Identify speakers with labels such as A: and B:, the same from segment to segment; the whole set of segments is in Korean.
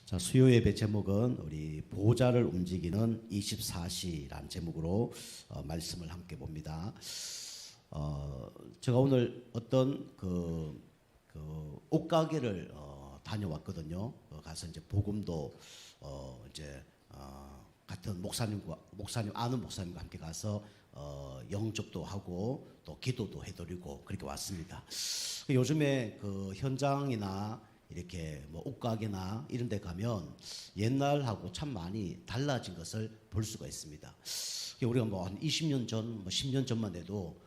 A: 자, 수요 예배 제목은 우리 보좌를 움직이는 24시라는 제목으로 말씀을 함께 봅니다. 제가 오늘 어떤 그 옷가게를 다녀왔거든요. 가서 이제 복음도 같은 목사님 아는 목사님과 함께 가서 영접도 하고 또 기도도 해드리고 그렇게 왔습니다. 요즘에 그 현장이나 이렇게 뭐 옷가게나 이런 데 가면 옛날하고 참 많이 달라진 것을 볼 수가 있습니다. 우리가 뭐 한 20년 전, 뭐 10년 전만 해도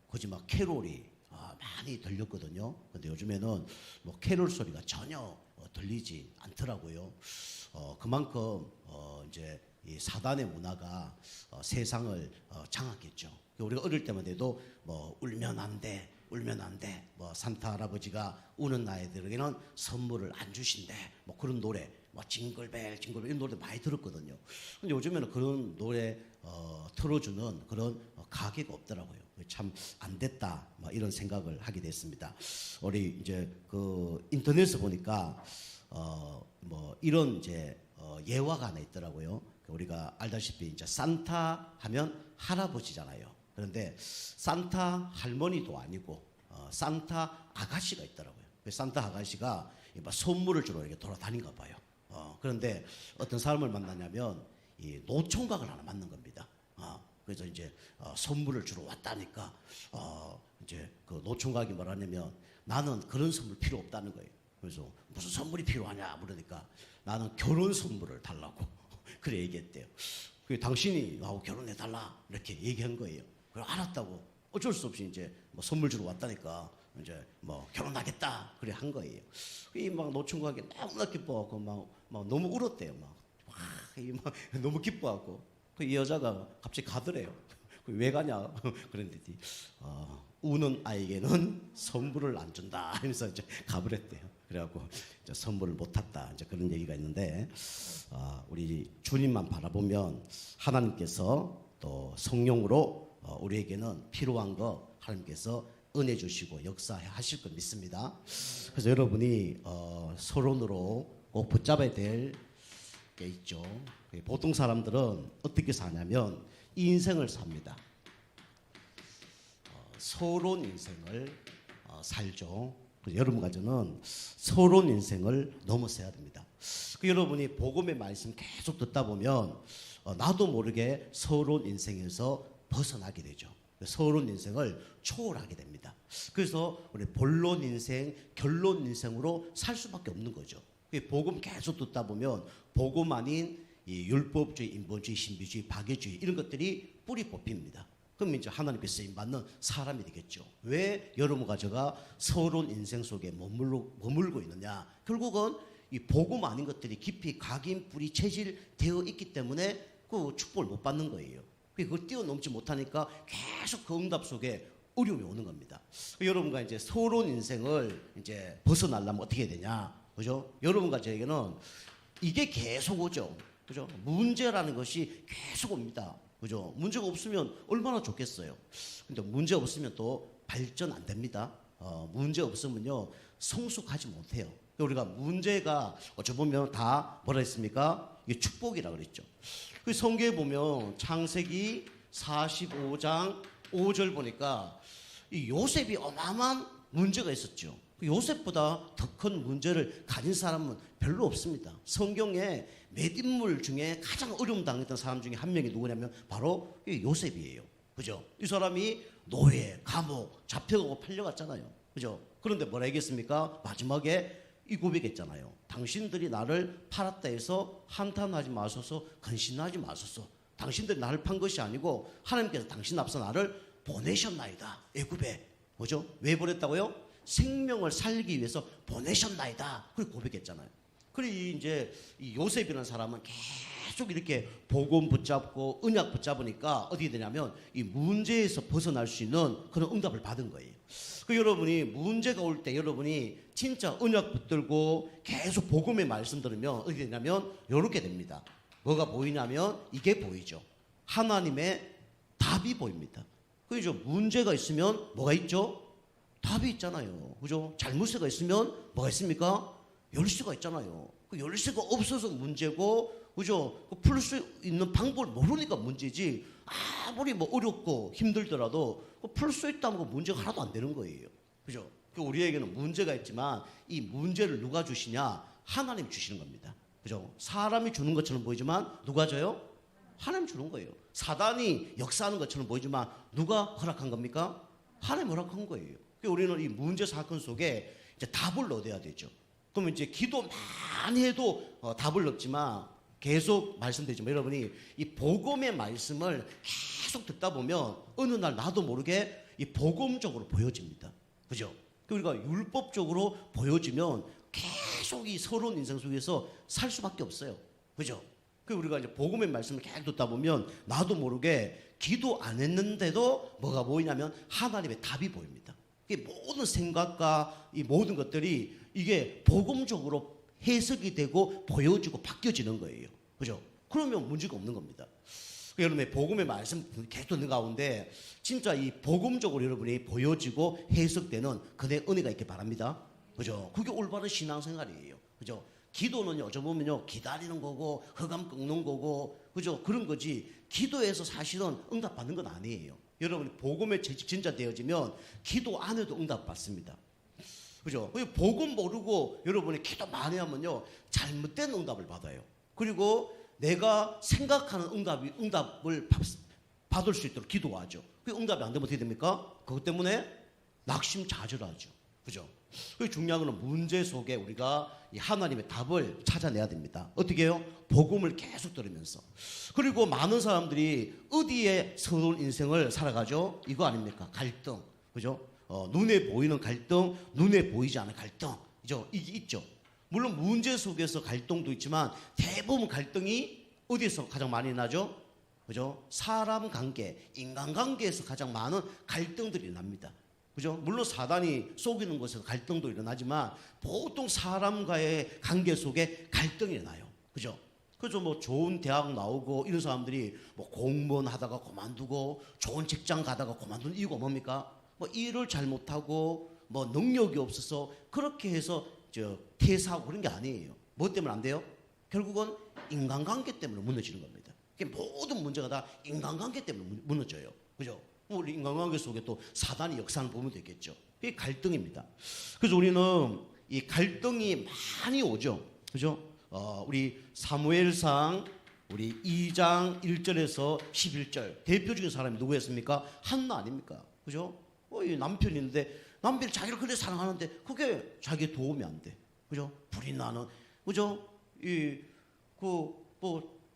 A: 거기 막 캐롤이 많이 들렸거든요. 근데 요즘에는 뭐 캐롤 소리가 전혀 들리지 않더라고요. 그만큼 이제 이 사단의 문화가 세상을 장악했죠. 우리가 어릴 때만 해도 뭐 울면 안 돼. 뭐 산타 할아버지가 우는 아이들에게는 선물을 안 주신대. 뭐 그런 노래, 뭐 징글벨 이런 노래 많이 들었거든요. 근데 요즘에는 그런 노래 틀어주는 그런 가게가 없더라고요. 참 안 됐다. 뭐 이런 생각을 하게 됐습니다. 우리 이제 그 인터넷에 보니까 뭐 이런 이제 예화가 하나 있더라고요. 우리가 알다시피 이제 산타 하면 할아버지잖아요. 그런데 산타 할머니도 아니고 산타 아가씨가 있더라고요. 산타 아가씨가 선물을 주러 이렇게 돌아다닌가 봐요. 그런데 어떤 사람을 만나냐면 이 노총각을 하나 만난 겁니다. 그래서 이제 선물을 주러 왔다니까 이제 그 노총각이 뭐라냐면 나는 그런 선물 필요 없다는 거예요. 그래서 무슨 선물이 필요하냐 물으니까 나는 결혼 선물을 달라고 그래 얘기했대요. 당신이 나하고 결혼해 달라 이렇게 얘기한 거예요. 그래 알았다고 어쩔 수 없이 이제 뭐 선물 주러 왔다니까 이제 뭐 결혼하겠다 그래 한 거예요. 이 막 노총각이 너무나 기뻐하고 막 너무 울었대요. 막 너무 기뻐하고 이 여자가 갑자기 가더래요. 왜 가냐 그랬더니 우는 아이에게는 선물을 안 준다 하면서 이제 가버렸대요. 그래갖고 이제 선물을 못 탔다 이제 그런 얘기가 있는데 우리 주님만 바라보면 하나님께서 또 성령으로 우리에게는 필요한 거 하나님께서 은혜 주시고 역사하실 걸 믿습니다. 그래서 여러분이 서론으로 꼭 붙잡아야 될 게 있죠. 보통 사람들은 어떻게 사냐면 이 인생을 삽니다. 서론 인생을 살죠. 여러분 가정은 서론 인생을 넘어서야 됩니다. 여러분이 복음의 말씀 계속 듣다 보면 나도 모르게 서론 인생에서 벗어나게 되죠. 서론 인생을 초월하게 됩니다. 그래서 우리 본론 인생, 결론 인생으로 살 수밖에 없는 거죠. 복음 계속 듣다 보면 복음 아닌 이 율법주의, 인본주의, 신비주의, 박애주의 이런 것들이 뿌리 뽑힙니다. 그럼 이제 하나님께 쓰임 받는 사람이 되겠죠. 왜 여러분과 제가 서론 인생 속에 머물고 있느냐? 결국은 이 복음 아닌 것들이 깊이 각인 뿌리 체질되어 있기 때문에 그 축복을 못 받는 거예요. 그걸 뛰어넘지 못하니까 계속 그 응답 속에 어려움이 오는 겁니다. 여러분과 이제 서론 인생을 이제 벗어나려면 어떻게 해야 되냐? 그죠? 여러분과 저에게는 이게 계속 오죠. 그죠? 문제라는 것이 계속 옵니다. 그죠? 문제가 없으면 얼마나 좋겠어요. 근데 문제 없으면 또 발전 안 됩니다. 문제 없으면요 성숙하지 못해요. 우리가 문제가 어찌 보면 다 뭐라 했습니까? 이게 축복이라 그랬죠. 그 성경에 보면 창세기 45장 5절 보니까 이 요셉이 어마어마한 문제가 있었죠. 요셉보다 더 큰 문제를 가진 사람은 별로 없습니다. 성경에 몇 인물 중에 가장 어려움 당했던 사람 중에 한 명이 누구냐면 바로 이 요셉이에요. 그죠? 이 사람이 노예, 감옥, 잡혀가고 팔려갔잖아요. 그죠? 그런데 뭐라 얘기했습니까? 마지막에 이 고백했잖아요. 당신들이 나를 팔았다 해서 한탄하지 마소서, 근심하지 마소서. 당신들이 나를 판 것이 아니고 하나님께서 당신 앞서 나를 보내셨나이다. 애굽에. 그죠? 왜 보냈다고요? 생명을 살기 위해서 보내셨나이다. 그렇게 고백했잖아요. 그리고 이제 이 요셉이라는 사람은 계속 이렇게 복음 붙잡고 언약 붙잡으니까 어떻게 되냐면 이 문제에서 벗어날 수 있는 그런 응답을 받은 거예요. 그 여러분이 문제가 올 때 여러분이 진짜 언약 붙들고 계속 복음의 말씀 들으면 어떻게 되냐면 이렇게 됩니다. 뭐가 보이냐면 이게 보이죠. 하나님의 답이 보입니다. 그죠? 문제가 있으면 뭐가 있죠? 답이 있잖아요. 그죠? 잘못세가 있으면 뭐가 있습니까? 열쇠가 있잖아요. 그 열쇠가 없어서 문제고, 그죠? 풀 수 있는 방법을 모르니까 문제지. 아무리 뭐 어렵고 힘들더라도 풀 수 있다면 그 문제가 하나도 안 되는 거예요. 그죠? 우리에게는 문제가 있지만 이 문제를 누가 주시냐? 하나님 주시는 겁니다. 그죠? 사람이 주는 것처럼 보이지만 누가 줘요? 하나님 주는 거예요. 사단이 역사하는 것처럼 보이지만 누가 허락한 겁니까? 하나님 허락한 거예요. 우리는 이 문제 사건 속에 이제 답을 얻어야 되죠. 그러면 이제 기도 많이 해도 답을 얻지만 계속 말씀드리지만 여러분이 이 복음의 말씀을 계속 듣다 보면 어느 날 나도 모르게 이 복음적으로 보여집니다. 그죠? 우리가 율법적으로 보여지면 계속 이 서러운 인생 속에서 살 수밖에 없어요. 그죠? 우리가 이제 복음의 말씀을 계속 듣다 보면 나도 모르게 기도 안 했는데도 뭐가 보이냐면 하나님의 답이 보입니다. 모든 생각과 이 모든 것들이 이게 복음적으로 해석이 되고 보여지고 바뀌어지는 거예요. 그죠? 그러면 문제가 없는 겁니다. 여러분의 복음의 말씀 계속 듣는 가운데 진짜 이 복음적으로 여러분이 보여지고 해석되는 그대 은혜가 있길 바랍니다. 그죠? 그게 올바른 신앙생활이에요. 그죠? 기도는요, 어쩌보면요, 기다리는 거고, 흑암 꺾는 거고, 그죠? 그런 거지. 기도에서 사실은 응답받는 건 아니에요. 여러분이 복음에 진짜 되어지면 기도 안 해도 응답받습니다. 그죠? 복음 모르고 여러분이 기도 많이 하면요, 잘못된 응답을 받아요. 그리고 내가 생각하는 응답을 받을 수 있도록 기도하죠. 그 응답이 안 되면 어떻게 됩니까? 그것 때문에 낙심좌절하죠. 그죠? 그 중요한 건 문제 속에 우리가 이 하나님의 답을 찾아내야 됩니다. 어떻게 해요? 복음을 계속 들으면서. 그리고 많은 사람들이 어디에 서러운 인생을 살아가죠? 이거 아닙니까? 갈등. 그죠? 눈에 보이는 갈등, 눈에 보이지 않는 갈등. 그죠? 이게 있죠. 물론 문제 속에서 갈등도 있지만 대부분 갈등이 어디에서 가장 많이 나죠? 그죠? 사람 관계, 인간 관계에서 가장 많은 갈등들이 납니다. 그죠? 물론 사단이 속이는 곳에서 갈등도 일어나지만 보통 사람과의 관계 속에 갈등이 일어나요. 그죠? 그래서 뭐 좋은 대학 나오고 이런 사람들이 뭐 공무원 하다가 그만두고 좋은 직장 가다가 그만두는 이유가 뭡니까? 뭐 일을 잘 못하고 뭐 능력이 없어서 그렇게 해서 퇴사하고 그런 게 아니에요. 뭐 때문에 안 돼요? 결국은 인간관계 때문에 무너지는 겁니다. 모든 문제가 다 인간관계 때문에 무너져요. 그죠? 우리 인간관계 속에 또 사단의 역사를 보면 되겠죠. 그게 갈등입니다. 그래서 우리는 이 갈등이 많이 오죠. 그죠? 우리 사무엘상 우리 2장 1절에서 11절 대표적인 사람이 누구였습니까? 한나 아닙니까? 그죠? 이 남편인데 남편이 자기를 그렇게 사랑하는데 그게 자기의 도움이 안 돼. 그죠? 불이 나는. 그죠?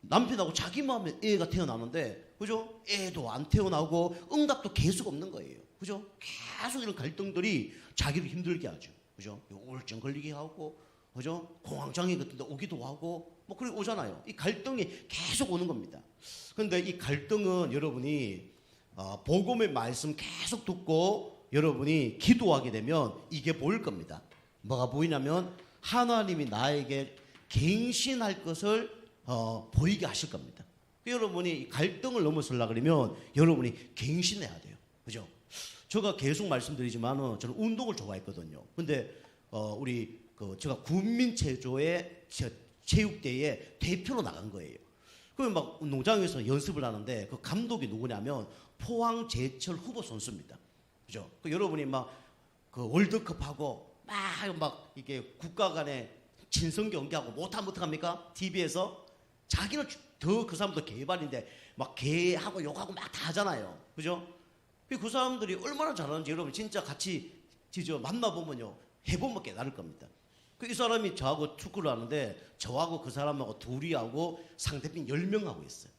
A: 남편하고 자기 마음에 애가 태어나는데 그죠? 애도 안 태어나고 응답도 계속 없는 거예요. 그죠? 계속 이런 갈등들이 자기를 힘들게 하죠. 그죠? 우울증 걸리게 하고, 그죠? 공황장애 같은 데 오기도 하고, 뭐, 그렇게 오잖아요. 이 갈등이 계속 오는 겁니다. 그런데 이 갈등은 여러분이, 복음의 말씀 계속 듣고 여러분이 기도하게 되면 이게 보일 겁니다. 뭐가 보이냐면 하나님이 나에게 갱신할 것을 보이게 하실 겁니다. 여러분이 갈등을 넘어서려고 그러면 여러분이 갱신해야 돼요. 그죠? 제가 계속 말씀드리지만 저는 운동을 좋아했거든요. 근데 제가 국민체조의 체육대회에 대표로 나간 거예요. 그럼 막 운동장에서 연습을 하는데 그 감독이 누구냐면 포항제철 후보 선수입니다. 그죠? 여러분이 그 월드컵하고 막 이게 국가 간에 친선 경기하고 못하면 어떡합니까? TV에서 자기는 더 그 사람도 개발인데 막 개하고 욕하고 막 다 하잖아요. 그죠? 그 사람들이 얼마나 잘하는지 여러분 진짜 같이 만나보면요. 해보면 깨달을 겁니다. 이 사람이 저하고 축구를 하는데 저하고 그 사람하고 둘이 하고 상대편 10명하고 있어요.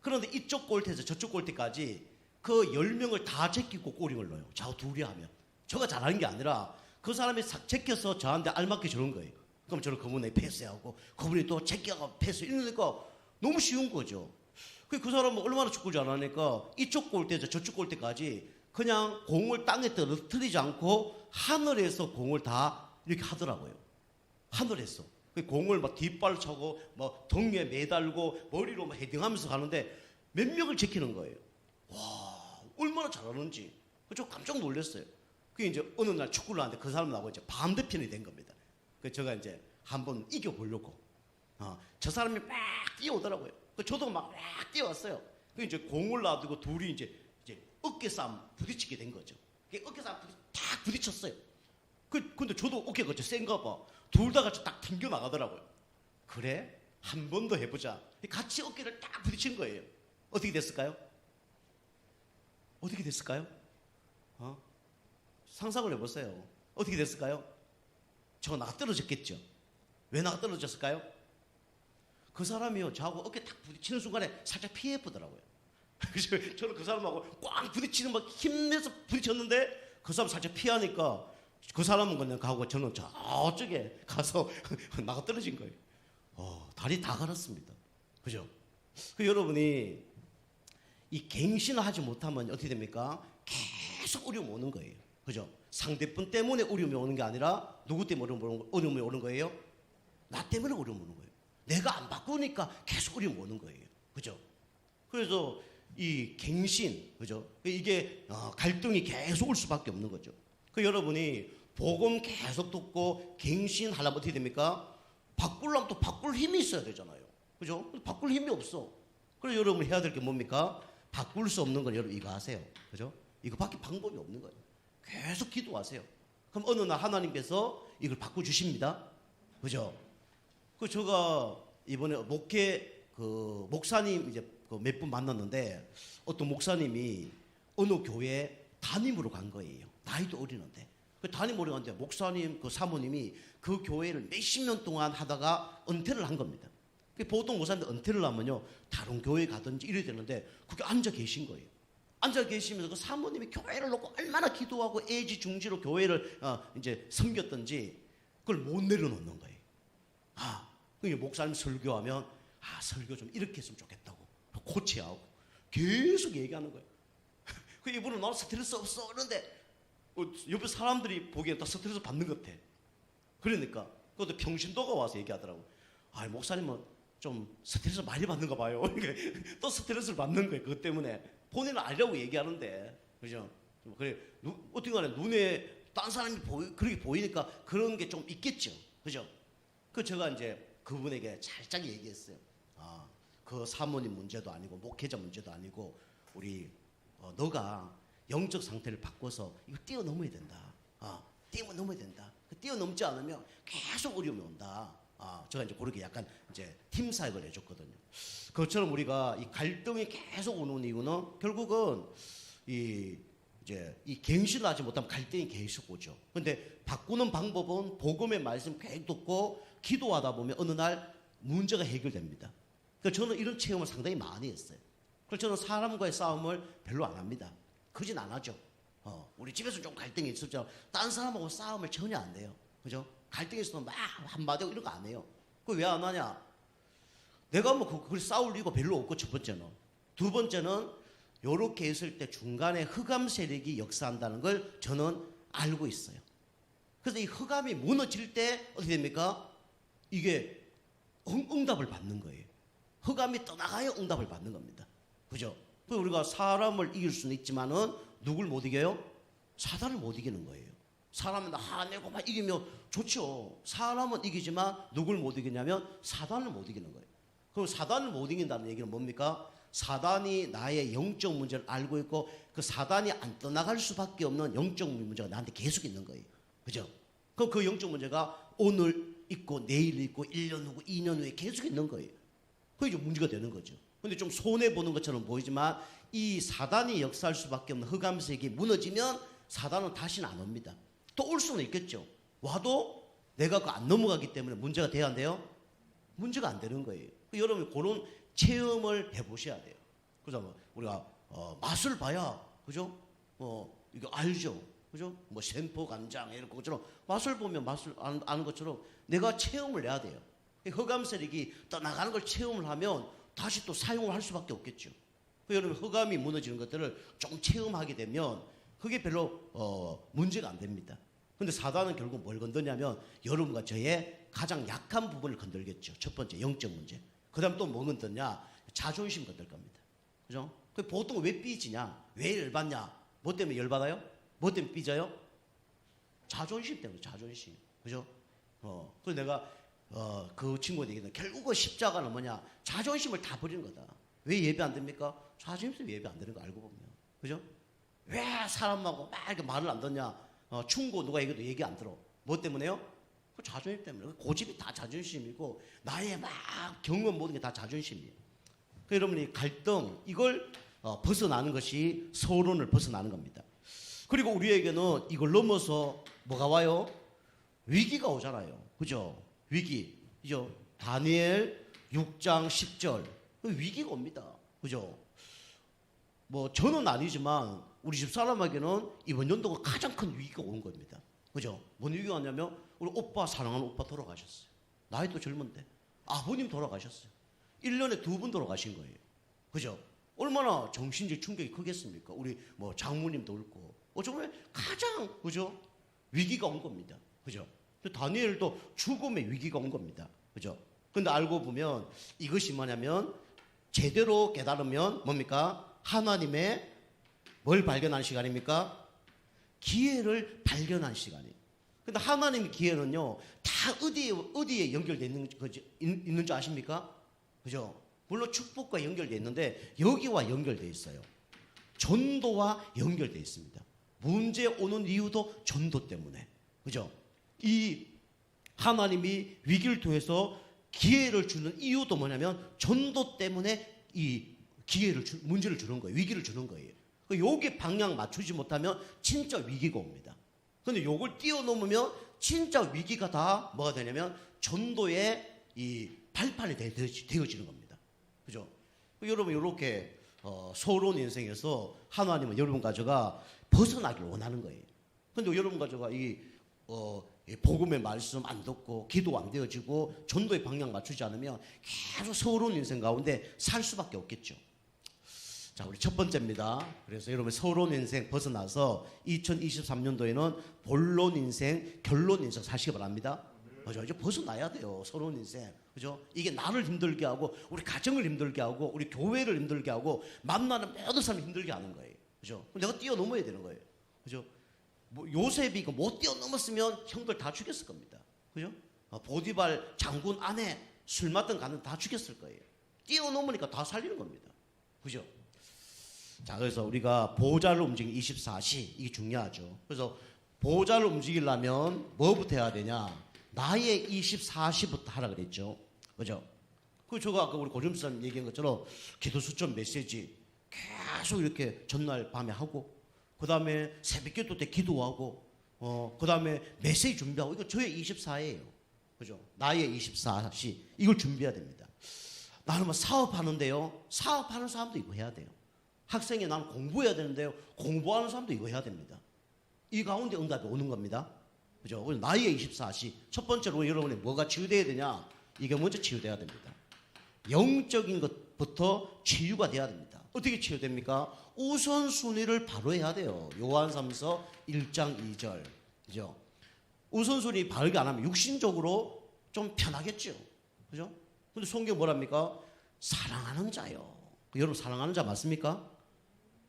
A: 그런데 이쪽 골대에서 저쪽 골대까지 그 10명을 다 제끼고 골을 넣어요. 저하고 둘이 하면. 저가 잘하는 게 아니라 그 사람이 제껴서 저한테 알맞게 주는 거예요. 그럼 저는 그분에 패스하고 그분이 또 제껴가 패스 이러니까 너무 쉬운 거죠. 그 사람은 얼마나 축구를 잘하니까 이쪽 골대에서 저쪽 골대까지 그냥 공을 땅에 떨어뜨리지 않고 하늘에서 공을 다 이렇게 하더라고요. 하늘에서. 그 공을 막 뒷발 차고 막 등에 매달고 머리로 막 헤딩하면서 가는데 몇 명을 제키는 거예요. 와, 얼마나 잘하는지. 저 깜짝 놀랐어요. 그게 이제 어느 날 축구를 하는데 그 사람 나하고 이제 반대편이 된 겁니다. 그래서 제가 이제 한번 이겨보려고. 저 사람이 막 뛰어오더라고요. 저도 막 뛰어왔어요. 그 이제 공을 놔두고 둘이 이제 어깨 싸움 부딪히게 된 거죠. 어깨 싸움 딱 부딪혔어요. 근데 저도 어깨가 센가 봐. 둘 다 같이 딱 튕겨 나가더라고요. 그래? 한 번 더 해보자. 같이 어깨를 딱 부딪힌 거예요. 어떻게 됐을까요? 어떻게 됐을까요? 상상을 해보세요. 어떻게 됐을까요? 저거 나가 떨어졌겠죠. 왜 나가 떨어졌을까요? 그 사람이요, 저하고 어깨 딱 부딪히는 순간에 살짝 피해 보더라고요. 그래서 저는 그 사람하고 꽉 부딪히는 막 힘내서 부딪혔는데 그 사람 살짝 피하니까 그 사람은 그냥 가고 저는 저쪽에 가서 나가 떨어진 거예요. 다리 다 갈았습니다. 그죠? 여러분이 이 갱신을 하지 못하면 어떻게 됩니까? 계속 어려움이 오는 거예요. 그죠? 상대편 때문에 어려움이 오는 게 아니라 누구 때문에 어려움이 오는 거예요? 나 때문에 어려움이 오는 거예요. 내가 안 바꾸니까 계속 어려움이 오는 거예요. 그죠? 그래서 이 갱신, 그죠? 이게 갈등이 계속 올 수밖에 없는 거죠. 여러분이 복음 계속 듣고 갱신하려면 어떻게 됩니까? 바꾸려면 또 바꿀 힘이 있어야 되잖아요. 그죠? 바꿀 힘이 없어. 그래서 여러분이 해야 될 게 뭡니까? 바꿀 수 없는 건 여러분 이거 하세요. 그죠? 이거밖에 방법이 없는 거예요. 계속 기도하세요. 그럼 어느 날 하나님께서 이걸 바꿔주십니다. 그죠? 제가 이번에 목사님 이제 몇 분 만났는데 어떤 목사님이 어느 교회 담임으로 간 거예요. 나이도 어리는데. 담임으로 갔는데 목사님, 사모님이 그 교회를 몇십 년 동안 하다가 은퇴를 한 겁니다. 보통 목사님들 은퇴를 하면요, 다른 교회 가든지 이래야 되는데 그게 앉아 계신 거예요. 앉아 계시면서 그 사모님이 교회를 놓고 얼마나 기도하고 애지중지로 교회를 이제 섬겼던지 그걸 못 내려놓는 거예요. 목사님 설교하면 설교 좀 이렇게 했으면 좋겠다고 코치하고 계속 얘기하는 거예요. 이분은 나는 스트레스 없어 그런데 옆에 사람들이 보기엔 다 스트레스 받는 것 같아. 그러니까 그것도 평신도가 와서 얘기하더라고. 목사님은 좀 스트레스 많이 받는가 봐요. 또 스트레스를 받는 거예요. 그것 때문에 본인은 아니라고 얘기하는데, 그죠? 그래 어떻게 간에 눈에 딴 사람이 그렇게 보이니까 그런 게 좀 있겠죠. 그죠? 제가 이제 그분에게 살짝 얘기했어요. 그 사모님 문제도 아니고 목회자 문제도 아니고 우리 너가 영적 상태를 바꿔서 이거 뛰어넘어야 된다. 뛰어넘어야 된다. 뛰어넘지 않으면 계속 어려움이 온다. 제가 이제 그렇게 약간 이제 팀 사역을 해줬거든요. 그것처럼 우리가 이 갈등이 계속 오는 이유는 결국은 이 갱신을 하지 못하면 갈등이 계속 오죠. 근데 바꾸는 방법은 복음의 말씀 계속 듣고 기도하다 보면 어느 날 문제가 해결됩니다. 그래서 저는 이런 체험을 상당히 많이 했어요. 그래서 저는 사람과의 싸움을 별로 안 합니다. 그진 안 하죠. 우리 집에서 좀 갈등이 있었죠. 딴 사람하고 싸움을 전혀 안 해요. 그죠? 갈등이 있어도 막 한마디 하고 이런 거 안 해요. 그거 왜 안 하냐? 내가 그걸 싸울 이유가 별로 없고, 첫 번째는. 두 번째는 요렇게 했을 때 중간에 흑암 세력이 역사한다는 걸 저는 알고 있어요. 그래서 이 흑암이 무너질 때 어떻게 됩니까? 이게 응답을 받는 거예요. 흑암이 떠나가야 응답을 받는 겁니다. 그죠? 우리가 사람을 이길 수는 있지만은 누굴 못 이겨요? 사단을 못 이기는 거예요. 사람은 화내고 막 이기면 좋죠. 사람은 이기지만 누굴 못 이기냐면 사단을 못 이기는 거예요. 그럼 사단을 못 이긴다는 얘기는 뭡니까? 사단이 나의 영적 문제를 알고 있고 그 사단이 안 떠나갈 수밖에 없는 영적 문제가 나한테 계속 있는 거예요. 그죠? 그럼 그 영적 문제가 오늘 있고 내일 있고 1년 후고 2년 후에 계속 있는 거예요. 그게 좀 문제가 되는 거죠. 근데 좀 손해보는 것처럼 보이지만 이 사단이 역사할 수밖에 없는 흑암색이 무너지면 사단은 다시는 안 옵니다. 또 올 수는 있겠죠. 와도 내가 그거 안 넘어가기 때문에 문제가 돼야 안 돼요? 문제가 안 되는 거예요. 여러분 그런 체험을 해보셔야 돼요. 그래서 우리가 맛을 봐야, 그죠? 이거 알죠? 그죠? 샘포 간장 이런 것처럼 맛을 보면 맛을 아는 것처럼 내가 체험을 해야 돼요. 흑암 세력이 떠나가는 걸 체험을 하면 다시 또 사용을 할 수밖에 없겠죠. 여러분 흑암이 무너지는 것들을 좀 체험하게 되면 그게 별로 문제가 안 됩니다. 근데 사단은 결국 뭘 건드냐면 여러분과 저의 가장 약한 부분을 건들겠죠. 첫 번째 영적 문제. 그 다음 또 뭐 건드냐? 자존심 건들 겁니다. 그죠? 보통 왜 삐지냐? 왜 열받냐? 뭐 때문에 열받아요? 뭐 때문에 삐져요? 자존심 때문에, 자존심. 그죠? 그래서 내가 그 친구가 얘기했는데 결국은 십자가는 뭐냐? 자존심을 다 버리는 거다. 왜 예배 안 됩니까? 자존심 때문에 예배 안 되는 거 알고 보면. 그죠? 왜 사람하고 막 이렇게 말을 안 듣냐? 충고 누가 얘기해도 얘기 안 들어. 뭐 때문에요? 그 자존심 때문에. 고집이 다 자존심이고 나의 막 경험 모든 게 다 자존심이에요. 그 여러분이 갈등 이걸 벗어나는 것이 서론을 벗어나는 겁니다. 그리고 우리에게는 이걸 넘어서 뭐가 와요? 위기가 오잖아요. 그죠? 위기. 그죠? 다니엘 6장 10절. 위기가 옵니다. 그죠? 뭐 저는 아니지만 우리 집 사람에게는 이번 연도가 가장 큰 위기가 온 겁니다. 그죠? 뭔 위기가 왔냐면 우리 오빠, 사랑하는 오빠 돌아가셨어요. 나이도 젊은데 아버님 돌아가셨어요. 1년에 2분 돌아가신 거예요. 그죠? 얼마나 정신적 충격이 크겠습니까? 우리 뭐 장모님도 그렇고 정말 가장 그죠? 위기가 온 겁니다. 그죠? 다니엘도 죽음의 위기가 온 겁니다. 그죠? 근데 알고 보면 이것이 뭐냐면 제대로 깨달으면 뭡니까? 하나님의 뭘 발견하는 시간입니까? 기회를 발견하는 시간이에요. 근데 하나님의 기회는요, 다 어디에 연결되어 있는 줄 아십니까? 그죠? 물론 축복과 연결되어 있는데 여기와 연결되어 있어요. 전도와 연결되어 있습니다. 문제 오는 이유도 전도 때문에. 그죠? 이 하나님이 위기를 통해서 기회를 주는 이유도 뭐냐면 전도 때문에 이 문제를 주는 거예요. 위기를 주는 거예요. 여기 방향 맞추지 못하면 진짜 위기가 옵니다. 근데 요걸 뛰어넘으면 진짜 위기가 다 뭐가 되냐면 전도의 이 발판이 되어지는 겁니다. 그죠? 여러분 이렇게 서러운 인생에서 하나님은 여러분 가져가 벗어나길 원하는 거예요. 근데 여러분 가져가 이 복음의 말씀 안 듣고 기도 안 되어지고 전도의 방향 맞추지 않으면 계속 서러운 인생 가운데 살 수밖에 없겠죠. 자, 우리 첫 번째입니다. 그래서 여러분 서러운 인생 벗어나서 2023년도에는 본론 인생, 결론 인생 사시기 바랍니다. 그죠? 이제 벗어나야 돼요. 서러운 인생. 그죠? 이게 나를 힘들게 하고 우리 가정을 힘들게 하고 우리 교회를 힘들게 하고 만나는 모든 사람을 힘들게 하는 거예요. 그죠? 내가 뛰어넘어야 되는 거예요. 그죠? 뭐 요셉이 못 뛰어넘었으면 형들 다 죽였을 겁니다. 그죠? 보디발 장군 아내 술 맞던 가는 다 죽였을 거예요. 뛰어넘으니까 다 살리는 겁니다. 그죠? 자, 그래서 우리가 보호자를 움직이는 24시 이게 중요하죠. 그래서 보호자를 움직이려면 뭐부터 해야 되냐? 나의 24시부터 하라 그랬죠. 그죠? 그 제가 아까 우리 고림사님 얘기한 것처럼 기도 수첩 메시지 계속 이렇게 전날 밤에 하고 그 다음에 새벽기도 때 기도하고 그 다음에 메시지 준비하고 이거 저의 24예요. 그죠? 나의 24시 이걸 준비해야 됩니다. 나는 뭐 사업하는데요. 사업하는 사람도 이거 해야 돼요. 학생이 나는 공부해야 되는데요. 공부하는 사람도 이거 해야 됩니다. 이 가운데 응답이 오는 겁니다. 그죠? 나의 24시. 첫 번째로 여러분이 뭐가 치유돼야 되냐? 이게 먼저 치유돼야 됩니다. 영적인 것부터 치유가 돼야 됩니다. 어떻게 치유됩니까? 우선순위를 바로 해야 돼요. 요한삼서 1장 2절. 그죠? 우선순위 바르게 안 하면 육신적으로 좀 편하겠죠. 그죠? 근데 성경 뭐랍니까? 사랑하는 자요. 여러분 사랑하는 자 맞습니까?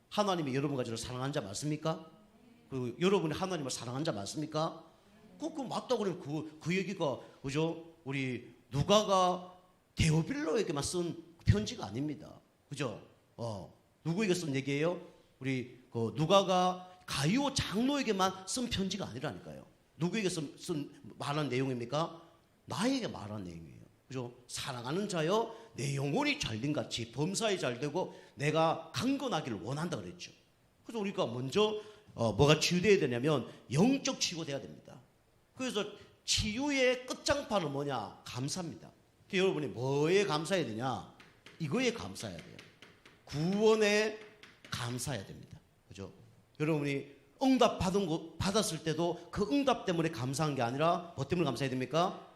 A: 하나님이 여러분 가지고 사랑하는 자 맞습니까? 그 여러분이 하나님을 사랑하는 자 맞습니까? 그 맞다고 그러면 그 얘기가 그죠? 우리 누가가 데오빌로에게만 쓴 편지가 아닙니다. 그죠? 누구에게 쓴 얘기예요? 우리 그 누가가 가이오 장로에게만 쓴 편지가 아니라니까요. 누구에게 쓴 말한 내용입니까? 나에게 말한 내용이에요. 그죠? 사랑하는 자여 내 영혼이 잘된같이 범사에 잘되고 내가 강건하기를 원한다 그랬죠. 그래서 우리가 먼저 뭐가 치유돼야 되냐면 영적 치유가 돼야 됩니다. 그래서 치유의 끝장판은 뭐냐? 감사입니다. 여러분이 뭐에 감사해야 되냐? 이거에 감사해야 돼요. 구원에 감사해야 됩니다. 그죠? 여러분이 응답 받았을 때도 그 응답 때문에 감사한 게 아니라 뭐 때문에 감사해야 됩니까?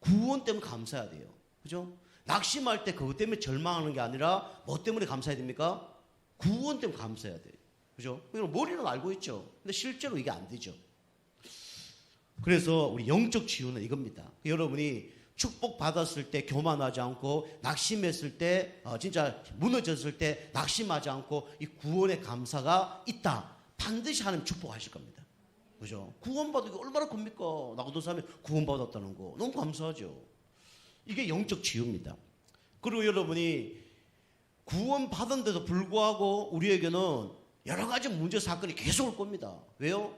A: 구원 때문에 감사해야 돼요. 그죠? 낙심할 때 그것 때문에 절망하는 게 아니라 뭐 때문에 감사해야 됩니까? 구원 때문에 감사해야 돼요. 그죠? 머리는 알고 있죠. 근데 실제로 이게 안 되죠. 그래서 우리 영적 치유는 이겁니다. 여러분이 축복 받았을 때 교만하지 않고 낙심했을 때 진짜 무너졌을 때 낙심하지 않고 이 구원의 감사가 있다. 반드시 하나님 축복하실 겁니다. 그죠? 구원받은 게 얼마나 큽니까? 나 같은 사람이 구원받았다는 거 너무 감사하죠. 이게 영적 치유입니다. 그리고 여러분이 구원 받은데도 불구하고 우리에게는 여러 가지 문제 사건이 계속 올 겁니다. 왜요?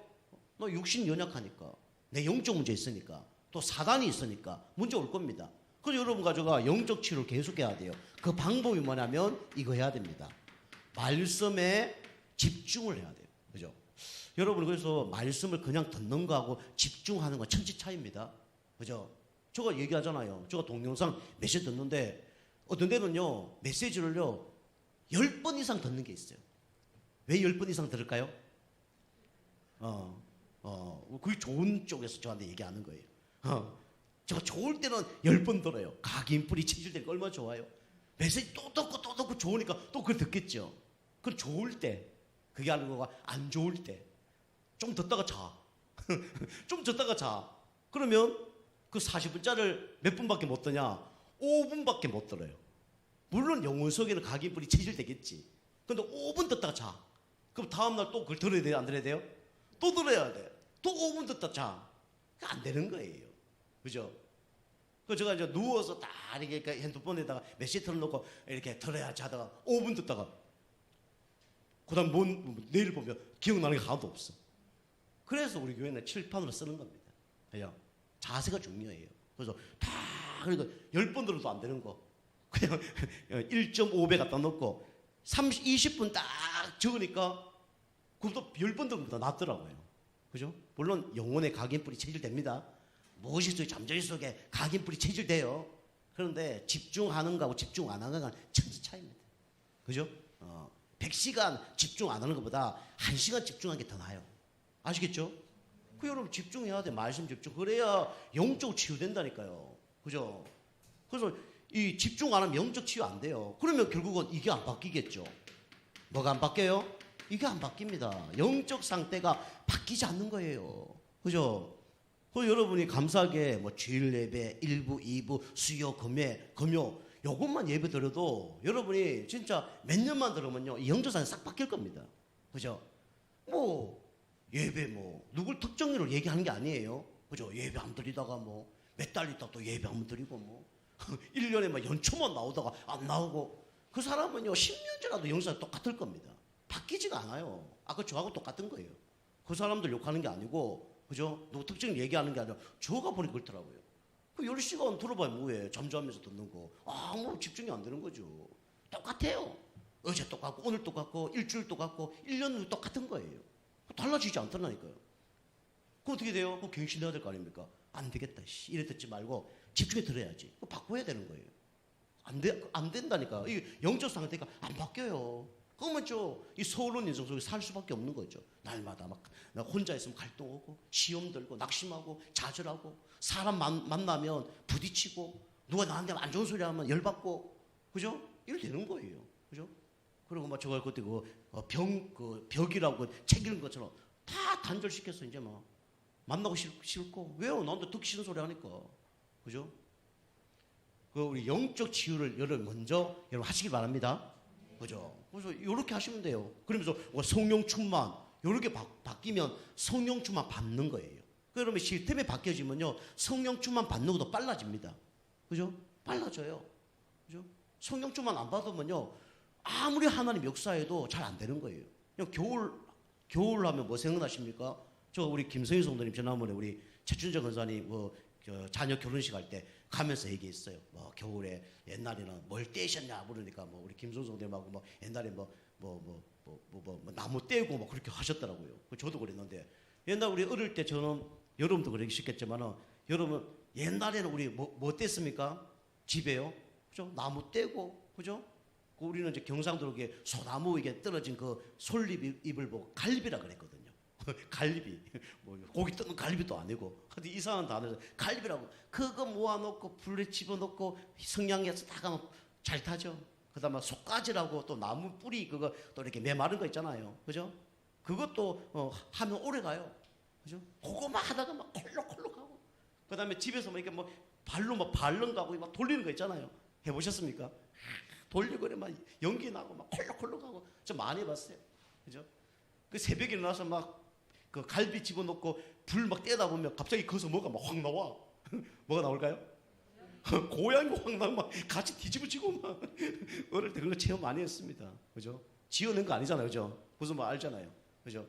A: 너 육신 연약하니까, 내 영적 문제 있으니까, 또 사단이 있으니까 문제 올 겁니다. 그래서 여러분 가져가 영적 치유를 계속해야 돼요. 그 방법이 뭐냐면 이거 해야 됩니다. 말씀에 집중을 해야 돼요. 그죠? 여러분, 그래서 말씀을 그냥 듣는 거하고 집중하는 건 천지 차이입니다. 그죠? 제가 얘기하잖아요. 제가 동영상 메시지 듣는데 어떤 데는요, 메시지를요 10번 이상 듣는 게 있어요. 왜 10번 이상 들을까요? 그게 좋은 쪽에서 저한테 얘기하는 거예요. 제가 좋을 때는 10번 들어요. 각인뿌리 체질될 거 얼마나 좋아요. 메시지 또 듣고 좋으니까 또 그걸 듣겠죠. 그건 좋을 때, 그게 아닌 거가 안 좋을 때 좀 듣다가 자. 좀 듣다가 자. 그러면 그 40분짜리를 몇 분밖에 못 듣냐? 5분밖에 못 들어요. 물론 영혼 속에는 각인뿌리 체질되겠지. 근데 5분 듣다가 자. 그럼 다음날 또 그걸 들어야 돼요? 안 들어야 돼요? 또 들어야 돼. 또 5분 듣다 자. 안 되는 거예요. 그죠? 그 제가 이제 누워서 딱 이렇게 핸드폰에다가 메시지 틀어놓고 이렇게 들어야 자다가 5분 듣다가 그다음 내일 보면 기억나는 게 하나도 없어. 그래서 우리 교회는 칠판으로 쓰는 겁니다. 그죠? 자세가 중요해요. 그래서 다 그러니까 10번 들어도 안 되는 거 그냥 1.5배 갖다 놓고 20분 딱 적으니까 그것도 10번 들은 것보다 낫더라고요. 그죠? 물론 영혼의 각인뿌리 체질됩니다. 무엇이 속에 잠자리 속에 각인뿌리 체질돼요. 그런데 집중하는 거하고 집중 안 하는 거는 천지 차이입니다. 그죠? 100시간 집중 안 하는 것보다 1시간 집중하는 게 더 나아요. 아시겠죠? 그 여러분 집중해야 돼. 말씀 집중. 그래야 영적 치유된다니까요. 그죠? 그래서 이 집중 안 하면 영적 치유 안 돼요. 그러면 결국은 이게 안 바뀌겠죠. 뭐가 안 바뀌어요? 이게 안 바뀝니다. 영적 상태가 바뀌지 않는 거예요. 그죠? 그 여러분이 감사하게 뭐 주일 예배 1부, 2부, 수요, 금요 요것만 예배 드려도 여러분이 진짜 몇 년만 들으면요 이 영적 상태 싹 바뀔 겁니다. 그죠? 뭐 예배 뭐 누굴 특정인으로 얘기하는 게 아니에요. 그죠? 예배 안 드리다가 뭐 몇 달 있다 또 예배 안 드리고 뭐 1년에 막 연초만 나오다가 안 나오고 그 사람은요 10년 지나도 영상이 똑같을 겁니다. 바뀌지가 않아요. 아까 저하고 똑같은 거예요. 그 사람들 욕하는 게 아니고 그죠? 누구 특징을 얘기하는 게 아니라 저가 보니 그렇더라고요. 그 10시간 들어봐야 뭐해. 잠자면서 듣는 거. 아무 집중이 안 되는 거죠. 똑같아요. 어제 똑같고 오늘 똑같고 일주일 똑같고 1년 후 똑같은 거예요. 달라지지 않더라니까요. 그럼 어떻게 돼요? 그거 갱신해야 될 거 아닙니까? 안 되겠다. 이래 듣지 말고 집중해 들어야지. 그거 바꿔야 되는 거예요. 안 된다니까. 이 영적 상태가 안 바뀌어요. 그러면 이 서울론 인생 속에 살 수밖에 없는 거죠. 날마다 막 나 혼자 있으면 갈등하고 시험 들고 낙심하고 좌절하고 사람 만나면 부딪히고 누가 나한테 안 좋은 소리 하면 열받고 그죠? 이래 되는 거예요. 그죠? 그리고 막 저걸 그때 벽이라고 책 읽은 것처럼 다 단절시켰어. 이제 막 만나고 싫고 왜요? 나한테 듣기 싫은 소리 하니까. 그죠? 그 우리 영적 치유를 여러분 먼저 여러분 하시기 바랍니다. 그죠? 그래서 이렇게 하시면 돼요. 그러면서 성령 충만 이렇게 바뀌면 성령 충만 받는 거예요. 그러면 시스템이 바뀌어지면요 성령 충만 받는 것도 빨라집니다. 그죠? 빨라져요. 그죠? 성령 충만 안 받으면요 아무리 하나님 역사해도 잘 안 되는 거예요. 그냥 겨울 하면 뭐 생각나십니까? 저 우리 김성희 성도님 지난번에 우리 최춘재 권사님 자녀 결혼식 할 때 가면서 얘기했어요. 뭐 겨울에 옛날에는 뭘 떼셨냐 물으니까 뭐 우리 김성희 성도님하고 뭐 옛날에 뭐 나무 떼고 뭐 그렇게 하셨더라고요. 저도 그랬는데 옛날 우리 어릴 때 저는 여러분도 그러기 쉽겠지만은 여러분 옛날에는 우리 뭐 뗐습니까? 집에요. 그죠? 나무 떼고 그죠? 우리는 이제 경상도에 소나무 이게 떨어진 그 솔잎을 보고 갈비라 그랬거든요. 갈비, 뭐 고기 뜯는 갈비도 아니고, 근데 이상한 단어에서 갈비라고 그거 모아놓고 불에 집어넣고 성냥에서 다 가면 잘 타죠. 그다음에 속가지라고 또 나무 뿌리 그거 또 이렇게 메마른 거 있잖아요, 그죠? 그것도 하면 오래 가요, 그죠? 그거만 하다가 막 콜록콜록하고, 그다음에 집에서 뭐 이렇게 뭐 발로 막 밟는 거하고 막 돌리는 거 있잖아요. 해보셨습니까? 돌리고 그래 막 연기 나고 막 콜록콜록하고 저 많이 해봤어요, 그죠? 그 새벽에 일어나서 막 그 갈비 집어넣고 불 막 떼다 보면 갑자기 거기서 뭐가 막 확 나와. 뭐가 나올까요? 고양이 황당 막 같이 뒤집어지고 막 어릴 때 그런 거 체험 많이 했습니다. 그죠? 지어낸 거 아니잖아요. 그죠? 무슨 말 알잖아요. 그죠?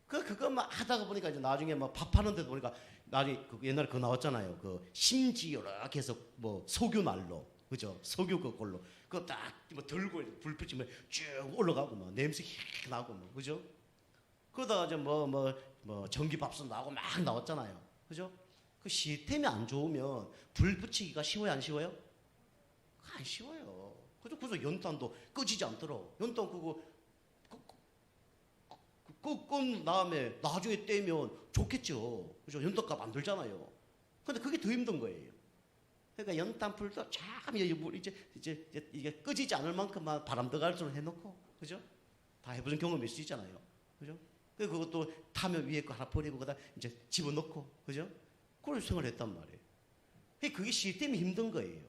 A: 그것만 하다가 보니까 이제 나중에 막 밥하는데도 보니까 나중에 그 옛날에 그거 나왔잖아요. 그 심지 이렇게 해서 뭐 석유 난로. 그죠? 석유 그걸로. 그거 딱 뭐 들고 불 붙이면 쭉 올라가고 막 냄새 휙 나고 뭐. 그죠? 그러다가 이제 뭐 전기밥솥 나오고 막 나왔잖아요. 그죠? 그 시스템이 안 좋으면 불 붙이기가 쉬워요, 안 쉬워요? 안 쉬워요. 그래서 연탄도 꺼지지 않도록 연탄 그거 끈 다음에 나중에 떼면 좋겠죠. 그죠? 연탄값 안 들잖아요. 근데 그게 더 힘든 거예요. 그러니까 연탄불도 참 이제 이게 꺼지지 않을 만큼만 바람 들어갈 줄 해놓고, 그죠? 다 해보신 경험이 있으시잖아요. 그죠? 그것도 타면 위에 거 하나 버리고 그다 이제 집어넣고, 그죠? 그런 생활을 했단 말이에요. 그게 시스템이 힘든 거예요.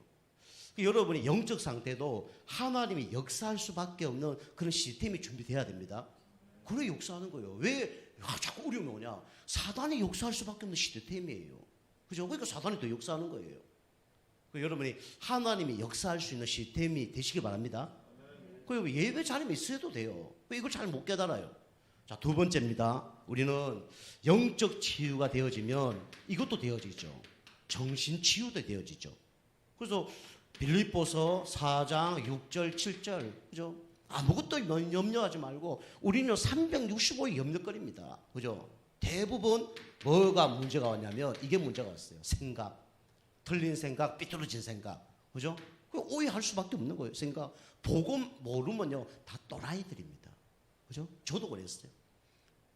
A: 여러분이 영적 상태도 하나님이 역사할 수밖에 없는 그런 시스템이 준비돼야 됩니다. 그래 역사하는 거예요. 왜 자꾸 어려움이 오냐? 사단이 역사할 수밖에 없는 시스템이에요. 그죠? 그러니까 사단이 더 역사하는 거예요. 여러분이 하나님이 역사할 수 있는 시스템이 되시기 바랍니다. 그리고 예배 자리에 있어도 돼요. 이걸 잘 못 깨달아요. 자, 두 번째입니다. 우리는 영적 치유가 되어지면 이것도 되어지죠. 정신 치유도 되어지죠. 그래서 빌립보서 4장 6절 7절, 그죠? 아무것도 염려하지 말고 우리는 365일 염려거리입니다. 그죠? 대부분 뭐가 문제가 왔냐면 이게 문제가 왔어요. 생각, 틀린 생각, 삐뚤어진 생각, 그죠? 오해할 수밖에 없는 거예요. 생각, 복음 모르면요 다 또라이들입니다. 그죠? 저도 그랬어요.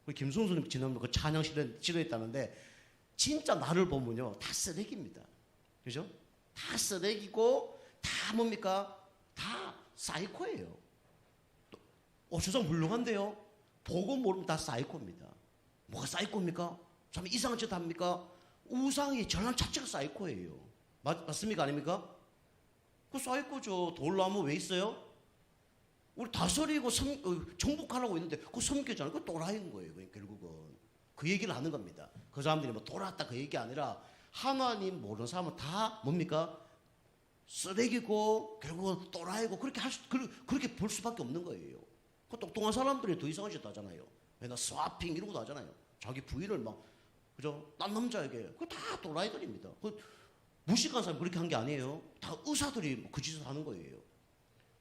A: 우리 김승수님 지난번 그 찬양 지도했다는데 진짜 나를 보면요 다 쓰레기입니다. 그죠? 다 쓰레기고 다 뭡니까? 다 사이코예요. 세상 훌륭한데요. 보고 모르면 다 사이코입니다. 뭐가 사이코입니까? 참 이상한 짓 합니까? 우상이 전환 자체가 사이코예요. 맞습니까? 아닙니까? 그 사이코죠. 돌나무 왜 있어요? 우리 다스리고 정복하라고 있는데 그거 섬기잖아요. 그거 또라이인 거예요. 결국은. 그 얘기를 하는 겁니다. 그 사람들이 뭐 돌아왔다 그 얘기 아니라 하나님 모르는 사람은 다 뭡니까? 쓰레기고 결국은 또라이고 그렇게 볼 수밖에 없는 거예요. 그 똑똑한 사람들이 더 이상한 짓 하잖아요. 맨날 스와핑 이런 것도 하잖아요. 자기 부인을 막 그죠? 딴 남자에게 그거 다 또라이들입니다. 무식한 사람이 그렇게 한 게 아니에요. 다 의사들이 그 짓을 하는 거예요.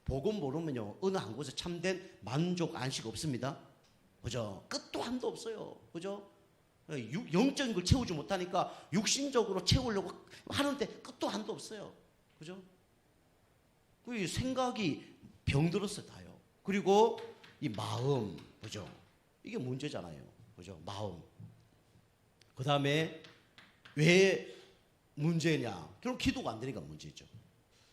A: 복음 모르면요 어느 한 곳에 참된 만족 안식 없습니다. 그죠? 끝도 한도 없어요. 그죠? 영적인 걸 채우지 못하니까 육신적으로 채우려고 하는데 끝도 한도 없어요. 그죠? 그 생각이 병들었어요, 다요. 그리고 이 마음, 그죠? 이게 문제잖아요. 그죠? 마음. 그 다음에 왜 문제냐? 결국 기도가 안 되니까 문제죠.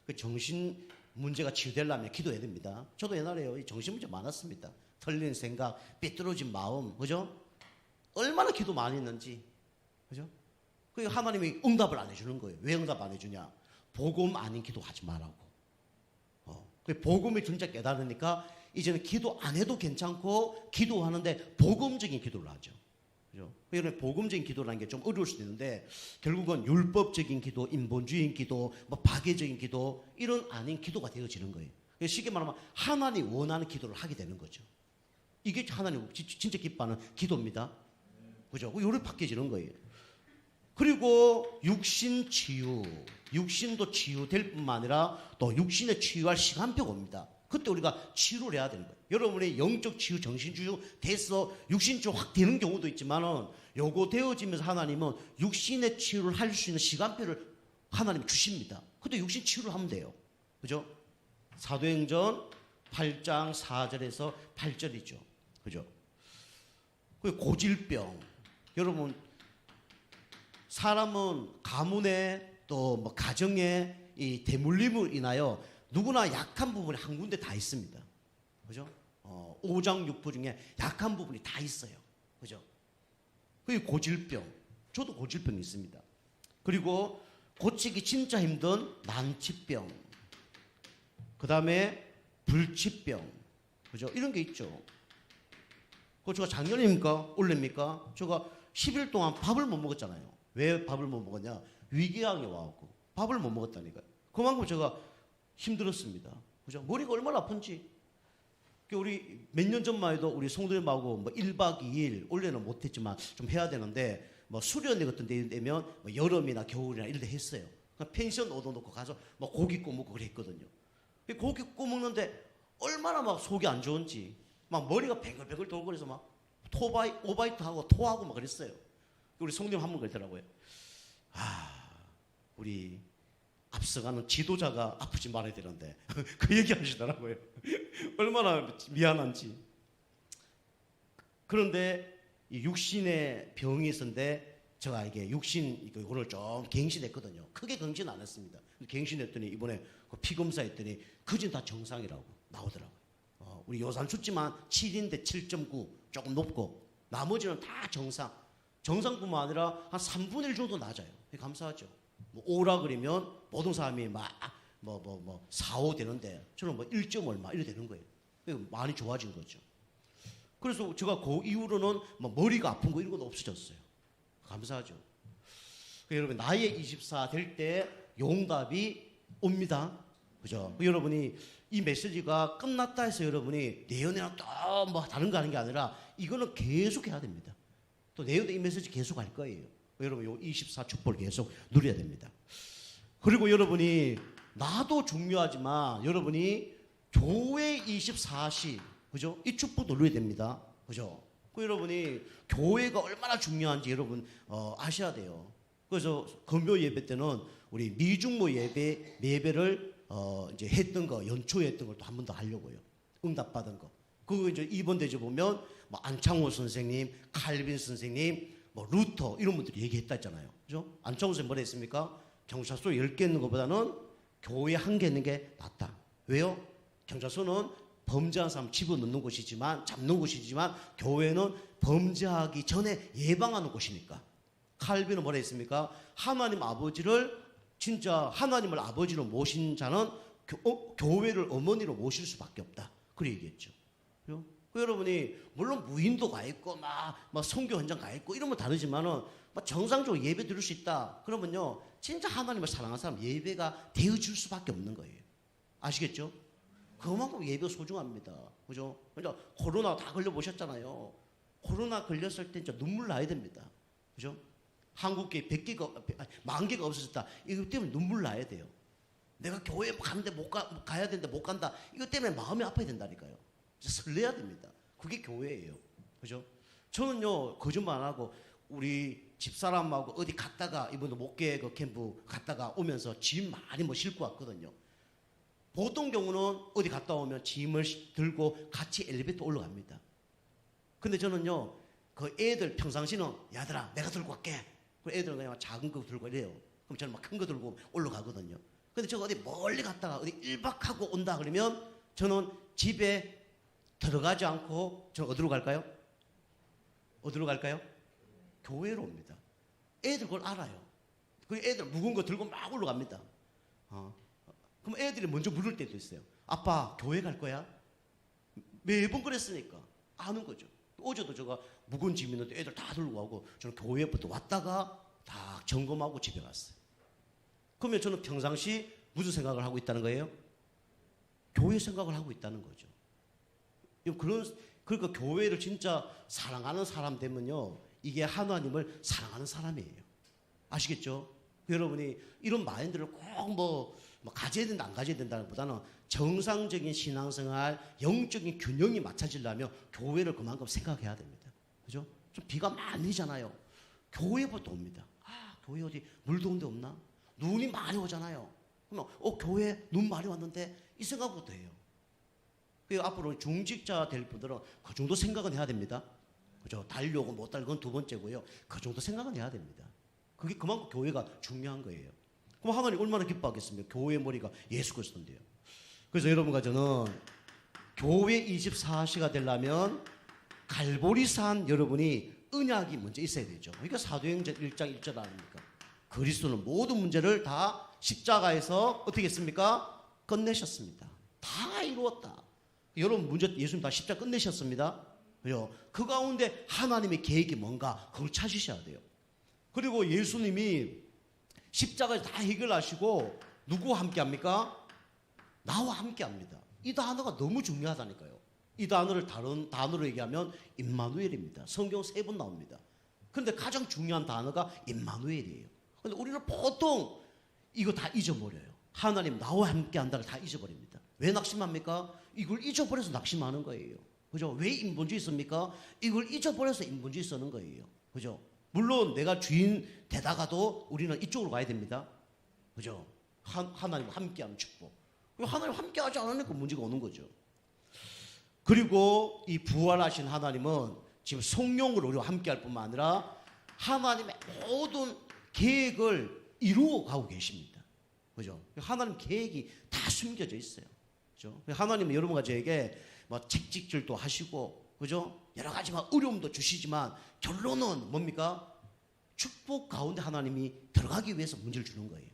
A: 그 정신 문제가 치유되려면 기도해야 됩니다. 저도 옛날에 정신 문제 많았습니다. 틀린 생각, 삐뚤어진 마음, 그죠? 얼마나 기도 많이 했는지, 그죠? 그 하나님이 응답을 안 해주는 거예요. 왜 응답 안 해주냐? 복음 아닌 기도하지 말라고. 그 복음이 진짜 깨달으니까 이제는 기도 안 해도 괜찮고 기도하는데 복음적인 기도를 하죠. 그죠? 그러니까 복음적인 기도라는 게 좀 어려울 수도 있는데 결국은 율법적인 기도, 인본주의인 기도, 뭐 파괴적인 기도 이런 아닌 기도가 되어지는 거예요. 쉽게 말하면 하나님 원하는 기도를 하게 되는 거죠. 이게 하나님 진짜 기뻐하는 기도입니다. 그죠? 요리 바뀌어지는 거예요. 그리고 육신 치유, 육신도 치유될 뿐만 아니라 또 육신에 치유할 시간표가 옵니다. 그때 우리가 치유를 해야 되는 거예요. 여러분의 영적 치유, 정신 치유 돼서 육신 치유 확 되는 경우도 있지만은 요거 되어지면서 하나님은 육신의 치유를 할 수 있는 시간표를 하나님 주십니다. 그때 육신 치유를 하면 돼요. 그죠? 사도행전 8장 4절에서 8절이죠. 그죠? 그 고질병. 여러분, 사람은 가문에 또 뭐 가정에 이 대물림을 인하여 누구나 약한 부분이 한 군데 다 있습니다. 그죠? 오장육부 중에 약한 부분이 다 있어요. 그죠? 그게 고질병. 저도 고질병이 있습니다. 그리고 고치기 진짜 힘든 난치병. 그 다음에 불치병. 그죠? 이런 게 있죠. 제가 작년입니까? 올해입니까? 제가 10일 동안 밥을 못 먹었잖아요. 왜 밥을 못 먹었냐? 위궤양이 와갖고 밥을 못 먹었다니까요. 그만큼 제가 힘들었습니다. 그죠? 머리가 얼마나 아픈지. 우리 몇 년 전만 해도 우리 성도님하고 뭐 1박 2일, 원래는 못했지만 좀 해야 되는데, 뭐 수련회 같은 데 되면 뭐 여름이나 겨울이나 이런 데 했어요. 펜션 얻어놓고 가서 뭐 고기 구워 먹고 그랬거든요. 고기 구워 먹는데 얼마나 막 속이 안 좋은지, 막 머리가 뱅글뱅글 돌고 그래서 막 오바이트 하고 토하고 막 그랬어요. 우리 성도님 한 분 그러더라고요. 우리 앞서가는 지도자가 아프지 말아야 되는데 그 얘기 하시더라고요. 얼마나 미안한지. 그런데 이 육신의 병이 있었는데 제가 이게 육신 이거를 좀 갱신했거든요. 크게 갱신 안 했습니다. 갱신했더니 이번에 그 피검사 했더니 그진 다 정상이라고 나오더라고요. 우리 요산 수치만 7인데 7.9 조금 높고 나머지는 다 정상. 정상뿐만 아니라 한 3분의 1 정도 낮아요. 감사하죠. 뭐 5라 그러면 모든 사람이 막 4, 5 되는데 저는 뭐 1점 얼마 이래 되는 거예요. 많이 좋아진 거죠. 그래서 제가 그 이후로는 뭐 머리가 아픈 거 이런 것도 없어졌어요. 감사하죠. 여러분 나이에 24 될 때 용답이 옵니다. 그죠? 여러분이 이 메시지가 끝났다 해서 여러분이 내년에는 또 뭐 다른 거 하는 게 아니라 이거는 계속 해야 됩니다. 또 내년에 이 메시지 계속 할 거예요. 여러분 요 24 축복을 계속 누려야 됩니다. 그리고 여러분이 나도 중요하지만 여러분이 교회 24시 그죠? 이 축복도 누려야 됩니다. 그죠? 그 여러분이 교회가 얼마나 중요한지 여러분 아셔야 돼요. 그래서 금요 예배 때는 우리 미중모 예배를 이제 했던 거 연초했던 걸 또 한 번 더 하려고요. 응답받은 거. 그거 이제 이번 대제 보면 뭐 안창호 선생님, 칼빈 선생님, 뭐 루터 이런 분들이 얘기했다 했잖아요. 그죠? 안창호 선생님 뭐라 했습니까? 경찰서 10개 있는 것보다는 교회 1개 있는 게 낫다. 왜요? 경찰서는 범죄한 사람 집어넣는 곳이지만 잡는 곳이지만 교회는 범죄하기 전에 예방하는 곳이니까. 칼빈은 뭐라 했습니까? 하나님 아버지를 진짜 하나님을 아버지로 모신 자는 교회를 어머니로 모실 수밖에 없다. 그렇게 얘기했죠. 그 여러분이 물론 무인도 가 있고 막 선교 현장 가 있고 이러면 다르지만은 정상적으로 예배 드릴 수 있다. 그러면요 진짜 하나님을 사랑하는 사람 예배가 되어줄 수밖에 없는 거예요. 아시겠죠? 그만큼 예배가 소중합니다. 그죠? 그러니까 코로나 다 걸려보셨잖아요. 코로나 걸렸을 때 진짜 눈물 나야 됩니다. 그죠? 한국에 10,000개가 없어졌다. 이거 때문에 눈물 나야 돼요. 내가 교회 가는데 가야 되는데 못 간다. 이거 때문에 마음이 아파야 된다니까요. 설레야 됩니다. 그게 교회예요. 그죠? 저는요, 거짓말 안 하고 우리 집사람하고 어디 갔다가 이번에 목계 그 캠프 갔다가 오면서 짐 많이 뭐 싣고 왔거든요. 보통 경우는 어디 갔다 오면 짐을 들고 같이 엘리베이터 올라갑니다. 근데 저는요, 그 애들 평상시는 야들아 내가 들고 갈게. 그 애들은 그냥 작은 거 들고 이래요. 그럼 저는 막 큰 거 들고 올라가거든요. 근데 제가 어디 멀리 갔다가 어디 1박 하고 온다 그러면 저는 집에 들어가지 않고 저는 어디로 갈까요? 어디로 갈까요? 교회로 옵니다. 애들 그걸 알아요. 그 애들 묵은 거 들고 막 올라갑니다. 그럼 애들이 먼저 물을 때도 있어요. 아빠 교회 갈 거야? 매번 그랬으니까 아는 거죠. 어제도 제가 묵은 짐 있는데 애들 다 들고 가고 저는 교회부터 왔다가 다 점검하고 집에 갔어요. 그러면 저는 평상시 무슨 생각을 하고 있다는 거예요? 교회 생각을 하고 있다는 거죠. 그러니까 교회를 진짜 사랑하는 사람 되면요, 이게 하나님을 사랑하는 사람이에요. 아시겠죠? 여러분이 이런 마인드를 꼭 가져야 된다, 안 가져야 된다는 보다는 정상적인 신앙생활, 영적인 균형이 맞춰지려면 교회를 그만큼 생각해야 됩니다. 그죠? 좀 비가 많이 내잖아요. 교회부터 옵니다. 교회 어디 물 좋은 데 없나? 눈이 많이 오잖아요. 그러면 교회 눈 많이 왔는데 이 생각부터 해요. 앞으로 중직자 될 분들은 그 정도 생각은 해야 됩니다. 그죠? 달려고 못 달고 그건 두 번째고요. 그 정도 생각은 해야 됩니다. 그게 그만큼 교회가 중요한 거예요. 그럼 하나님 얼마나 기뻐하겠습니까? 교회의 머리가 예수 그리스도인데요. 그래서 여러분과 저는 교회 24시가 되려면 갈보리산 여러분이 언약이 먼저 있어야 되죠. 그러니까 사도행전 1장 1절 아닙니까? 그리스도는 모든 문제를 다 십자가에서 어떻게 했습니까? 끝내셨습니다. 다 이루었다. 여러분 문제 예수님 다 십자가 끝내셨습니다. 그죠? 그 가운데 하나님의 계획이 뭔가 그걸 찾으셔야 돼요. 그리고 예수님이 십자가에서 다 해결하시고 누구와 함께 합니까? 나와 함께 합니다. 이 단어가 너무 중요하다니까요. 이 단어를 다른 단어로 얘기하면 임마누엘입니다. 성경 3번 나옵니다. 그런데 가장 중요한 단어가 임마누엘이에요. 그런데 우리는 보통 이거 다 잊어버려요. 하나님 나와 함께 한다를 다 잊어버립니다. 왜 낙심합니까? 이걸 잊어버려서 낙심하는 거예요. 그죠? 왜 인본주의 씁니까? 이걸 잊어버려서 인본주의 쓰는 거예요. 그죠? 물론 내가 주인 되다가도 우리는 이쪽으로 가야 됩니다. 그죠? 하나님과 함께하는 축복. 하나님 함께하지 않으니까 문제가 오는 거죠. 그리고 이 부활하신 하나님은 지금 성령으로 우리와 함께할 뿐만 아니라 하나님의 모든 계획을 이루어가고 계십니다. 그죠? 하나님 계획이 다 숨겨져 있어요. 그죠? 하나님은 여러분과 저에게 뭐 책찍질도 하시고, 그죠? 여러 가지 막 어려움도 주시지만 결론은 뭡니까? 축복 가운데 하나님이 들어가기 위해서 문제를 주는 거예요.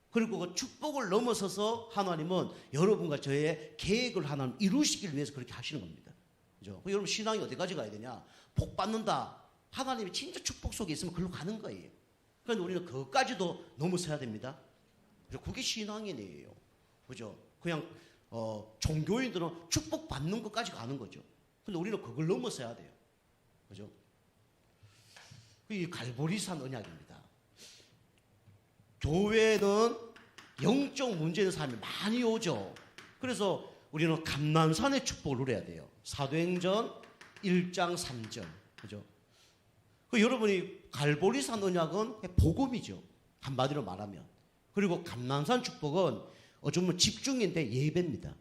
A: 그리고 그 축복을 넘어서서 하나님은 여러분과 저의 계획을 하나님 이루시기 위해서 그렇게 하시는 겁니다. 그죠? 여러분 신앙이 어디까지 가야 되냐? 복 받는다. 하나님이 진짜 축복 속에 있으면 그걸로 가는 거예요. 그런데 우리는 그것까지도 넘어서야 됩니다. 그죠? 그게 신앙인이에요. 그죠? 그냥 종교인들은 축복 받는 것까지 가는 거죠. 근데 우리는 그걸 넘어서야 돼요. 그죠? 이 갈보리산 언약입니다. 교회는 영적 문제 있는 사람이 많이 오죠. 그래서 우리는 감난산의 축복을 누려야 돼요. 사도행전 1장 3절. 그죠? 여러분이 갈보리산 언약은 복음이죠. 한마디로 말하면. 그리고 감난산 축복은 어쩌면 집중인데 예배입니다.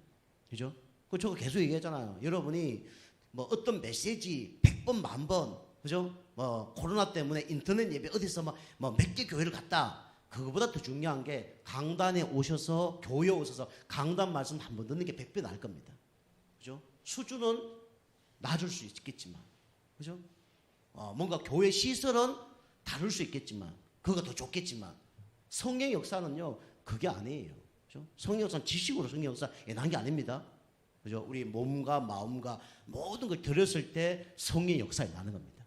A: 그죠? 저거 계속 얘기하잖아요. 여러분이 뭐 어떤 메시지 100번, 10,000번, 그죠? 뭐 코로나 때문에 인터넷 예배 어디서 뭐 몇 개 교회를 갔다. 그거보다 더 중요한 게 강단에 오셔서 교회에 오셔서 강단 말씀 한 번 듣는 게 100배 나을 겁니다. 그죠? 수준은 낮을 수 있겠지만, 그죠? 뭔가 교회 시설은 다를 수 있겠지만, 그거 더 좋겠지만, 성령의 역사는요, 그게 아니에요. 그죠? 성령 역사는 지식으로 성령 역사 난 게 아닙니다. 그죠? 우리 몸과 마음과 모든 걸 들였을 때 성령의 역사에 나는 겁니다.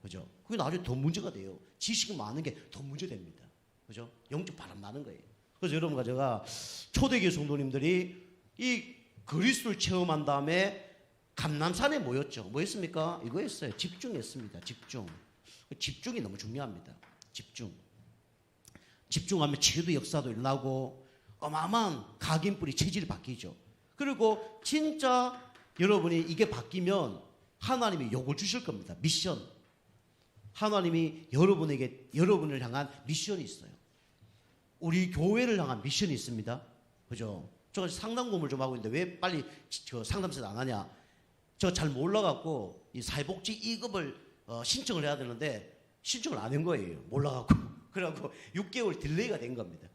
A: 그죠? 그게 나중에 더 문제가 돼요. 지식이 많은 게 더 문제됩니다. 그죠? 영적 바람 나는 거예요. 그래서 여러분과 제가 초대교회 성도님들이 이 그리스도를 체험한 다음에 감람산에 모였죠. 뭐 했습니까? 이거 했어요. 집중했습니다. 집중. 집중이 너무 중요합니다. 집중. 집중하면 치유도 역사도 일어나고 어마어마한 각인뿌리 체질이 바뀌죠. 그리고 진짜 여러분이 이게 바뀌면 하나님이 욕을 주실 겁니다. 미션. 하나님이 여러분을 향한 미션이 있어요. 우리 교회를 향한 미션이 있습니다. 그죠? 제가 상담 공부를 좀 하고 있는데 왜 빨리 상담센터 안 하냐? 제가 잘 몰라갖고 이 사회복지 2급을 신청을 해야 되는데 신청을 안 한 거예요. 몰라갖고. 그래갖고 6개월 딜레이가 된 겁니다.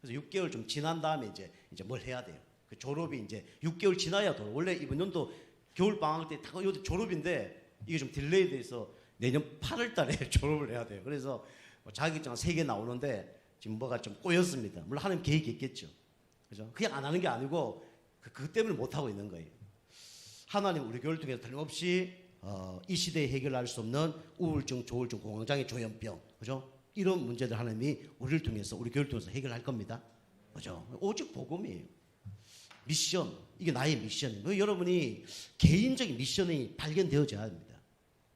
A: 그래서 6개월 좀 지난 다음에 이제 뭘 해야 돼요. 그 졸업이 이제 6개월 지나야 돌아. 원래 이번 연도 겨울 방학 때 다 졸업인데 이게 좀 딜레이 돼서 내년 8월 달에 졸업을 해야 돼요. 그래서 자격증 3개 나오는데 지금 뭐가 좀 꼬였습니다. 물론 하나님 계획이 있겠죠. 그죠? 그냥 안 하는 게 아니고 그 때문에 못 하고 있는 거예요. 하나님 우리 교회를 통해서 틀림없이 이 시대에 해결할 수 없는 우울증, 조울증, 공황장애, 조현병, 그죠? 이런 문제들 하나님이 우리를 통해서 우리 교회를 통해서 해결할 겁니다. 그죠? 오직 복음이에요. 미션, 이게 나의 미션이에요. 여러분이 개인적인 미션이 발견되어져야 합니다.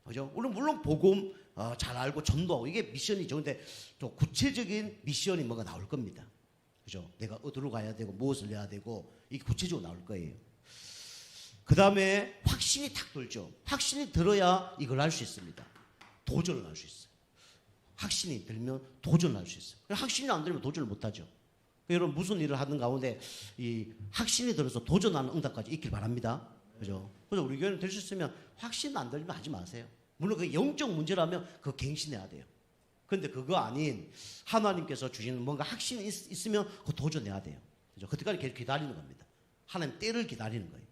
A: 그죠? 물론 복음 잘 알고 전도하고 이게 미션이죠. 근데 또 구체적인 미션이 뭐가 나올 겁니다. 그죠? 내가 어디로 가야 되고 무엇을 해야 되고 이게 구체적으로 나올 거예요. 그 다음에 확신이 탁 들죠. 확신이 들어야 이걸 할 수 있습니다. 도전을 할 수 있어요. 확신이 들면 도전을 할 수 있어요. 확신이 안 들면 도전을 못 하죠. 여러분 무슨 일을 하는 가운데 이 확신이 들어서 도전하는 응답까지 있길 바랍니다. 그죠? 그래서 우리 교회는 될 수 있으면 확신 안 들면 하지 마세요. 물론 그 영적 문제라면 그거 갱신해야 돼요. 그런데 그거 아닌 하나님께서 주시는 뭔가 확신이 있으면 그거 도전해야 돼요. 그죠? 그때까지 계속 기다리는 겁니다. 하나님 때를 기다리는 거예요.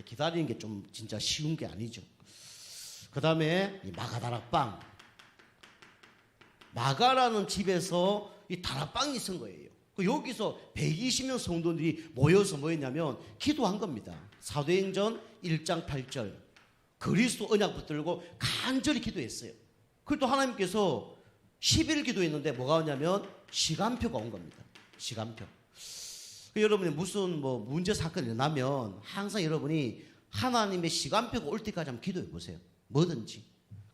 A: 기다리는 게 좀 진짜 쉬운 게 아니죠. 그 다음에 이 마가다락방. 마가라는 집에서 이 다락방이 있은 거예요. 여기서 120명 성도들이 모여서 뭐 했냐면 기도한 겁니다. 사도행전 1장 8절. 그리스도 언약 붙들고 간절히 기도했어요. 그리고 또 하나님께서 10일 기도했는데 뭐가 오냐면 시간표가 온 겁니다. 시간표. 여러분이 무슨 뭐 문제 사건이 일어나면 항상 여러분이 하나님의 시간표가 올 때까지 한번 기도해 보세요. 뭐든지.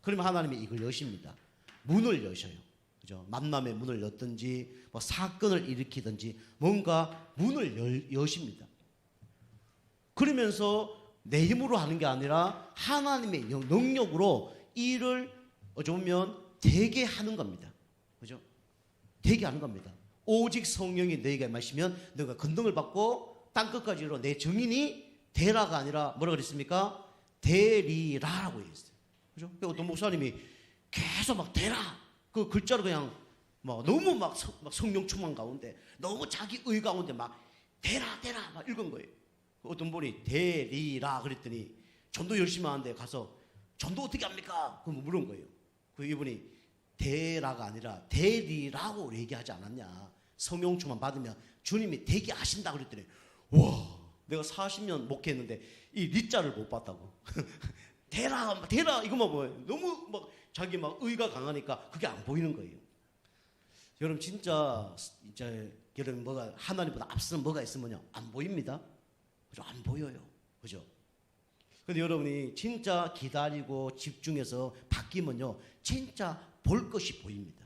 A: 그러면 하나님이 이걸 여십니다. 문을 여셔요. 그죠? 만남의 문을 였든지 뭐 사건을 일으키든지 뭔가 문을 여십니다. 그러면서 내 힘으로 하는 게 아니라 하나님의 능력으로 일을 어쩌면 되게 하는 겁니다. 그죠? 되게 하는 겁니다. 오직 성령이 너에게 마시면 너가 권능을 받고 땅끝까지 이르러 내 증인이 되라가 아니라 뭐라 그랬습니까? 되리라라고 했어요. 그죠? 어떤 목사님이 계속 막 되라 그 글자로 그냥 막 너무 막 성령 충만 가운데 너무 자기 의 가운데 막 되라 막 읽은 거예요. 어떤 분이 되리라 그랬더니 전도 열심히 하는데 가서 전도 어떻게 합니까? 그럼 물은 거예요. 그 이분이 되라가 아니라 되리라고 얘기하지 않았냐. 성령 충만 받으면 주님이 되게 하신다 그랬더니 와 내가 40년 목회했는데 이 리자를 못 봤다고. 되라 이거만 뭐예요. 너무 막 자기 막 의가 강하니까 그게 안 보이는 거예요. 여러분 진짜 여러분 뭐가 하나님보다 앞서는 뭐가 있으면요 안 보입니다. 그죠? 안 보여요. 그죠? 근데 여러분이 진짜 기다리고 집중해서 바뀌면요 진짜 볼 것이 보입니다.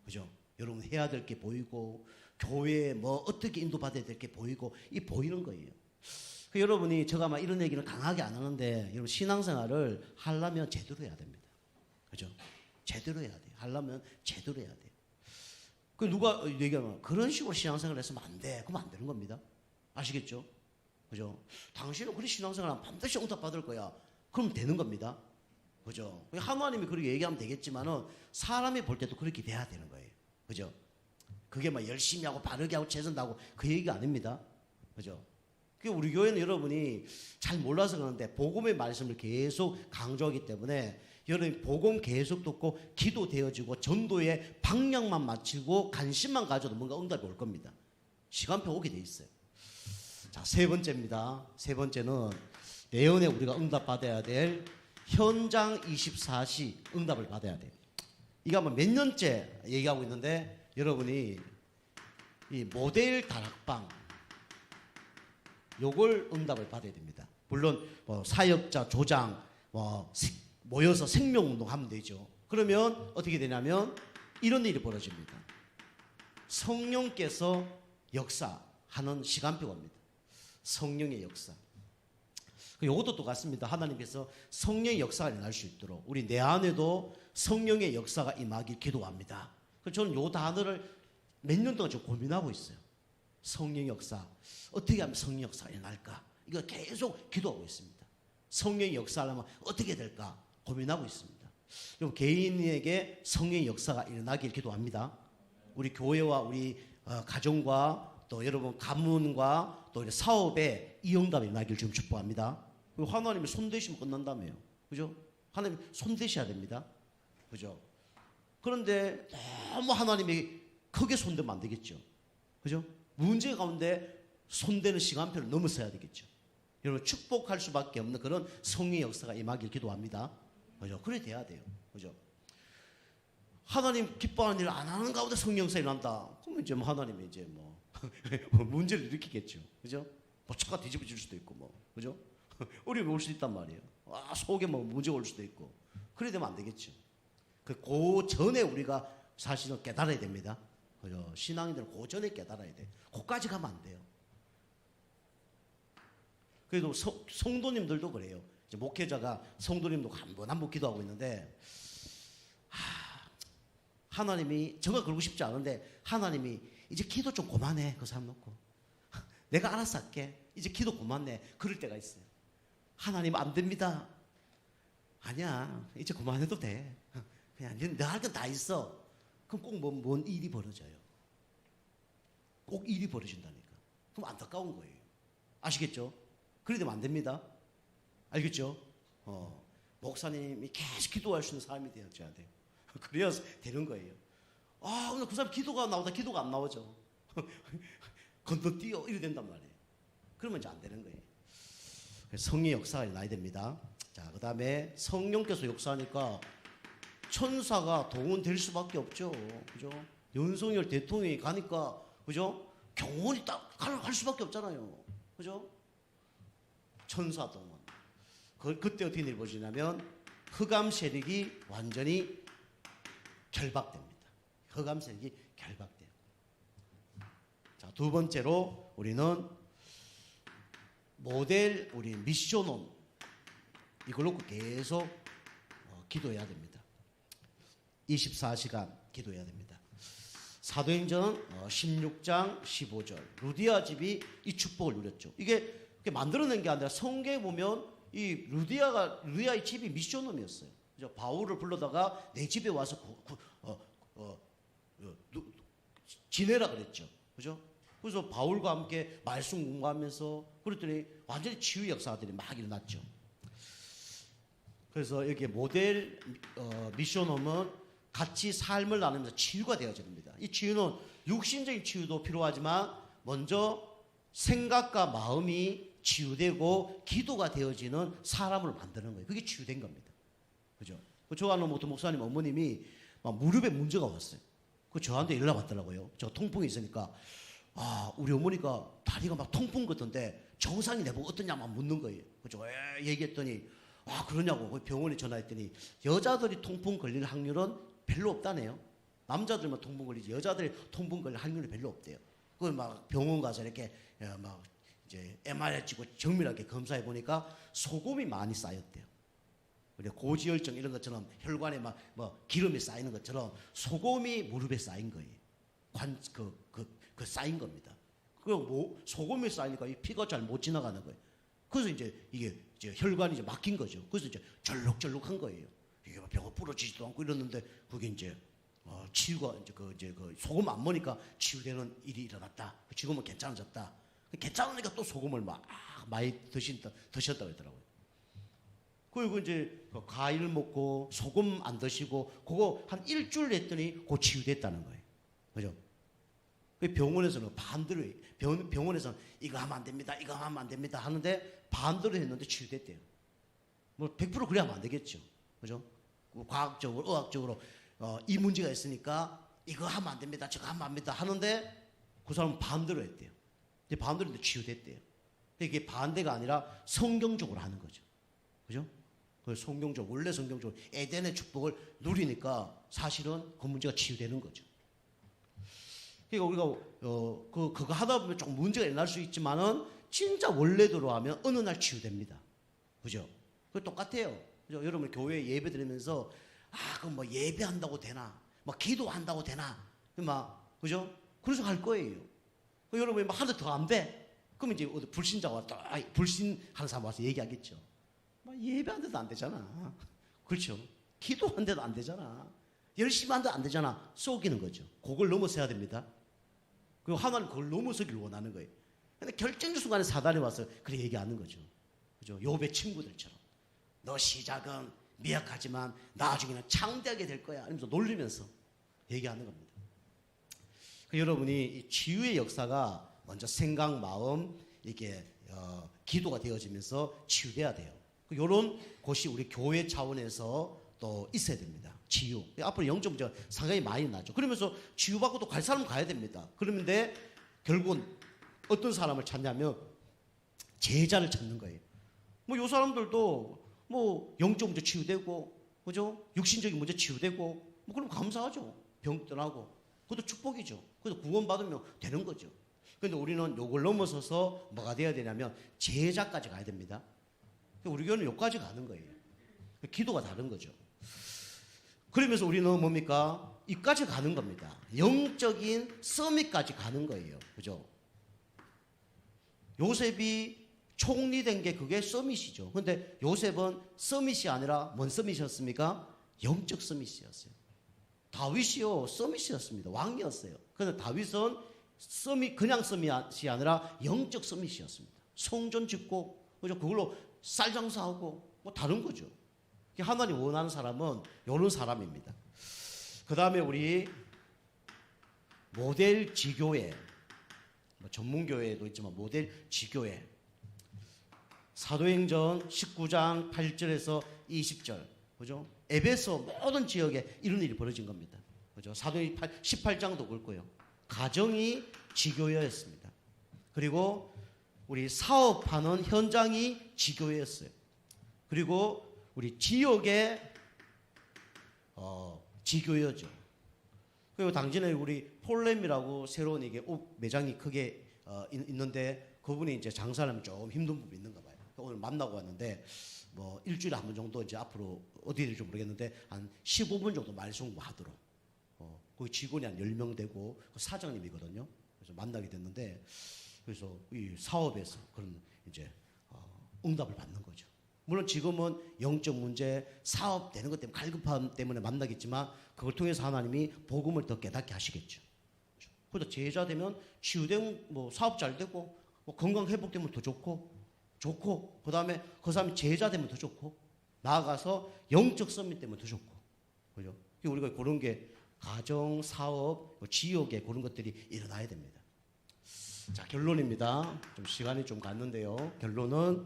A: 그죠? 여러분 해야 될 게 보이고 교회에 뭐 어떻게 인도받아야 될 게 보이고 이 보이는 거예요. 여러분이 제가 막 이런 얘기는 강하게 안 하는데 여러분 신앙생활을 하려면 제대로 해야 됩니다. 그죠? 제대로 해야 돼요. 하려면 제대로 해야 돼요. 그 누가 얘기하면 그런 식으로 신앙생활을 했으면 안 돼. 그러면 안 되는 겁니다. 아시겠죠? 그죠? 당신은 그런 신앙생활하면 반드시 응답받을 거야. 그럼 되는 겁니다. 그죠? 하나님이 그렇게 얘기하면 되겠지만은 사람이 볼 때도 그렇게 돼야 되는 거예요. 그죠? 그게 막 열심히 하고 바르게 하고 최선다 하고 그 얘기가 아닙니다. 그죠? 우리 교회는 여러분이 잘 몰라서 그러는데 복음의 말씀을 계속 강조하기 때문에 여러분이 복음 계속 듣고 기도되어지고 전도의 방향만 맞추고 관심만 가져도 뭔가 응답이 올 겁니다. 시간표 오게 돼 있어요. 자, 세 번째입니다. 세 번째는 내연에 우리가 응답받아야 될 현장 24시 응답을 받아야 돼요. 이거 아마 몇 년째 얘기하고 있는데 여러분이 이 모델 다락방 요걸 응답을 받아야 됩니다. 물론 뭐 사역자, 조장 모여서 생명운동 하면 되죠. 그러면 어떻게 되냐면 이런 일이 벌어집니다. 성령께서 역사하는 시간표가 옵니다. 성령의 역사. 요것도 똑같습니다. 하나님께서 성령의 역사가 일어날 수 있도록 우리 내 안에도 성령의 역사가 임하길 기도합니다. 그래서 저는 요 단어를 몇 년 동안 좀 고민하고 있어요. 성령의 역사. 어떻게 하면 성령의 역사가 일어날까? 이거 계속 기도하고 있습니다. 성령의 역사를 하면 어떻게 될까? 고민하고 있습니다. 여러분 개인에게 성령의 역사가 일어나길 기도합니다. 우리 교회와 우리 가정과 또 여러분 가문과 또 사업에 이 응답이 일어나길 지금 축복합니다. 그리고 하나님이 손대시면 끝난다며요. 그죠? 하나님 손대셔야 됩니다. 그죠? 그런데 너무 하나님이 크게 손대면 안 되겠죠. 그죠? 문제 가운데 손대는 시간표를 넘어서야 되겠죠. 여러분 축복할 수밖에 없는 그런 성령의 역사가 임하길 기도합니다. 그죠? 그래 돼야 돼요. 그죠? 하나님 기뻐하는 일을 안 하는 가운데 성령 역사 일어난다. 그러면 이제 뭐 하나님이 이제 뭐 문제를 일으키겠죠. 그죠? 뭐 차가 뒤집어질 수도 있고 뭐 그죠? 어려움이 올 수도 있단 말이에요. 속에 뭐 문제가 올 수도 있고 그래 되면 안 되겠죠. 그 전에 우리가 사실은 깨달아야 됩니다. 그죠? 신앙인들은 그 전에 깨달아야 돼. 거기까지 가면 안 돼요. 그래도 성도님들도 그래요. 이제 목회자가 성도님도 한 번 기도하고 있는데 하나님이 제가 그러고 싶지 않은데 하나님이 이제 기도 좀 그만해. 그 사람 놓고 내가 알아서 할게. 이제 기도 그만해. 그럴 때가 있어요. 하나님 안 됩니다. 아니야. 이제 그만해도 돼. 그냥 너 할 건 다 있어. 그럼 꼭 뭔 일이 벌어져요. 꼭 일이 벌어진다니까. 그럼 안타까운 거예요. 아시겠죠? 그래 되면 안 됩니다. 알겠죠? 목사님이 계속 기도할 수 있는 사람이 되어야 돼요. 그래야 되는 거예요. 오늘 그 사람 기도가 나오다 기도가 안 나오죠. 건너뛰어 이래 된단 말이에요. 그러면 이제 안 되는 거예요. 성령의 역사가 일어나야 됩니다. 자, 그 다음에 성령께서 역사하니까 천사가 동원될 수밖에 없죠. 그죠? 윤석열 대통령이 가니까, 그죠? 경호원이 딱 갈 수밖에 없잖아요. 그죠? 천사 동원. 그때 어떻게 일어지냐면 흑암 세력이 완전히 결박됩니다. 흑암 세력이 결박돼요. 자, 두 번째로 우리는 모델 우리 미션홈 이걸로 계속 기도해야 됩니다. 24시간 기도해야 됩니다. 사도행전 16장 15절 루디아 집이 이 축복을 누렸죠. 이게 만들어낸 게 아니라 성경에 보면 이 루디아의 집이 미션홈이었어요. 그죠? 바울을 불러다가 내 집에 와서 지내라 그랬죠. 그죠? 그래서 바울과 함께 말씀 공부하면서 그랬더니 완전히 치유 역사들이 막 일어났죠. 그래서 여기 모델 미션홈은 같이 삶을 나누면서 치유가 되어집니다. 이 치유는 육신적인 치유도 필요하지만 먼저 생각과 마음이 치유되고 기도가 되어지는 사람을 만드는 거예요. 그게 치유된 겁니다. 그죠? 저 아는 어떤 목사님 어머님이 막 무릎에 문제가 왔어요. 그 저한테 연락 왔더라고요. 저 통풍이 있으니까 우리 어머니가 다리가 막 통풍 같던데 정상이 내보고 어떠냐 막 묻는 거예요. 그죠? 얘기했더니 그러냐고 병원에 전화했더니 여자들이 통풍 걸릴 확률은 별로 없다네요. 남자들만 통풍 걸리지 여자들이 통풍 걸릴 확률이 별로 없대요. 그걸 막 병원 가서 이렇게 막 이제 MRI 찍고 정밀하게 검사해 보니까 소금이 많이 쌓였대요. 우리 고지혈증 이런 것처럼 혈관에 막 뭐 기름이 쌓이는 것처럼 소금이 무릎에 쌓인 거예요. 그 쌓인 겁니다. 그 소금이 쌓이니까 이 피가 잘 못 지나가는 거예요. 그래서 이제 이게 이제 혈관이 이제 막힌 거죠. 그래서 이제 절룩절룩한 거예요. 이게 뼈가 부러지지도 않고 이러는데 그게 이제 치유가 이제 그 소금 안 먹으니까 치유되는 일이 일어났다. 지금은 괜찮아졌다. 괜찮으니까 또 소금을 막 많이 드셨다고 하더라고요. 그리고 이제 과일 먹고 소금 안 드시고 그거 한 일주일 했더니 그 치유됐다는 거예요. 그죠? 병원에서는 반대로 병원에서는 이거 하면 안 됩니다. 이거 하면 안 됩니다. 하는데 반대로 했는데 치유됐대요. 뭐 100% 그래야만 안 되겠죠. 그죠? 과학적으로 의학적으로 이 문제가 있으니까 이거 하면 안 됩니다. 저거 하면 안 됩니다. 하는데 그 사람은 반대로 했대요. 반대로 했는데 치유됐대요. 이게 반대가 아니라 성경적으로 하는 거죠. 그죠? 원래 성경적으로 에덴의 축복을 누리니까 사실은 그 문제가 치유되는 거죠. 그러니까 우리가 그거 하다 보면 조금 문제가 일어날 수 있지만은 진짜 원래대로 하면 어느 날 치유됩니다. 그죠? 그 똑같아요. 그죠? 여러분 교회 예배 드리면서 그럼 뭐 예배한다고 되나? 뭐 기도한다고 되나? 막 그죠? 그래서 할 거예요. 여러분이 막 하나도 더 안 돼? 그러면 이제 불신자가 왔다. 불신하는 사람 와서 얘기하겠죠. 막 예배하는데도 안 되잖아. 그렇죠? 기도하는데도 안 되잖아. 열심히 하는데도 안 되잖아. 속이는 거죠. 그걸 넘어서야 됩니다. 그리고 하나님 그걸 넘어서기를 원하는 거예요. 근데 결정적 순간에 사단이 와서 그렇게 얘기하는 거죠. 그죠? 욥의 친구들처럼. 너 시작은 미약하지만 나중에는 창대하게 될 거야. 이러면서 놀리면서 얘기하는 겁니다. 여러분이 이 치유의 역사가 먼저 생각, 마음, 이렇게 기도가 되어지면서 치유돼야 돼요. 이런 곳이 우리 교회 차원에서 또 있어야 됩니다. 치유. 앞으로 영적 문제가 상당히 많이 나죠. 그러면서 치유받고 또 갈 사람은 가야 됩니다. 그런데 결국은 어떤 사람을 찾냐면 제자를 찾는 거예요. 뭐 이 사람들도 뭐 영적 문제 치유되고, 그죠? 육신적인 문제 치유되고, 뭐 그럼 감사하죠. 병 떠나고. 그것도 축복이죠. 그래서 구원받으면 되는 거죠. 그런데 우리는 요걸 넘어서서 뭐가 돼야 되냐면 제자까지 가야 됩니다. 우리 교회는 여기까지 가는 거예요. 기도가 다른 거죠. 그러면서 우리는 뭡니까? 이까지 가는 겁니다. 영적인 서밋까지 가는 거예요. 그죠? 요셉이 총리된 게 그게 서밋이죠. 근데 요셉은 서밋이 아니라 뭔 서밋이었습니까? 영적 서밋이었어요. 다윗이요, 서밋이었습니다. 왕이었어요. 그런데 다윗은 그냥 서밋이 아니라 영적 서밋이었습니다. 성전 짓고, 그죠? 그걸로 쌀 장사하고, 뭐 다른 거죠. 하나님 원하는 사람은 이런 사람입니다. 그 다음에 우리 모델 지교회, 뭐 전문교회도 있지만 모델 지교회. 사도행전 19장 8절에서 20절, 그죠? 에베소 모든 지역에 이런 일이 벌어진 겁니다. 그죠? 사도행 18장도 그렇고요. 가정이 지교회였습니다. 그리고 우리 사업하는 현장이 지교회였어요. 그리고 우리 지역의 지교회였죠. 그리고 당진에 우리 폴렘이라고 새로운 이게 옷 매장이 크게 있는데 그분이 이제 장사를 하면 좀 힘든 부분이 있는가 봐요. 오늘 만나고 왔는데 뭐 일주일에 한 번 정도 이제 앞으로 어디 될지 모르겠는데 한 15분 정도 말송하도록 거기 직원이 한 10명 되고 그 사장님이거든요. 그래서 만나게 됐는데 그래서 이 사업에서 그런 이제 응답을 받는 거죠. 물론 지금은 영적 문제, 사업 되는 것 때문에 갈급함 때문에 만나겠지만 그걸 통해서 하나님이 복음을 더 깨닫게 하시겠죠. 그래서 제자 되면 치유되면 뭐 사업 잘 되고 뭐 건강 회복되면 더 좋고 그다음에 그 사람이 제자 되면 더 좋고 나아가서 영적 썸밋 되면 더 좋고 그죠? 우리가 그런 게 가정, 사업, 지역에 그런 것들이 일어나야 됩니다. 자, 결론입니다. 좀 시간이 좀 갔는데요. 결론은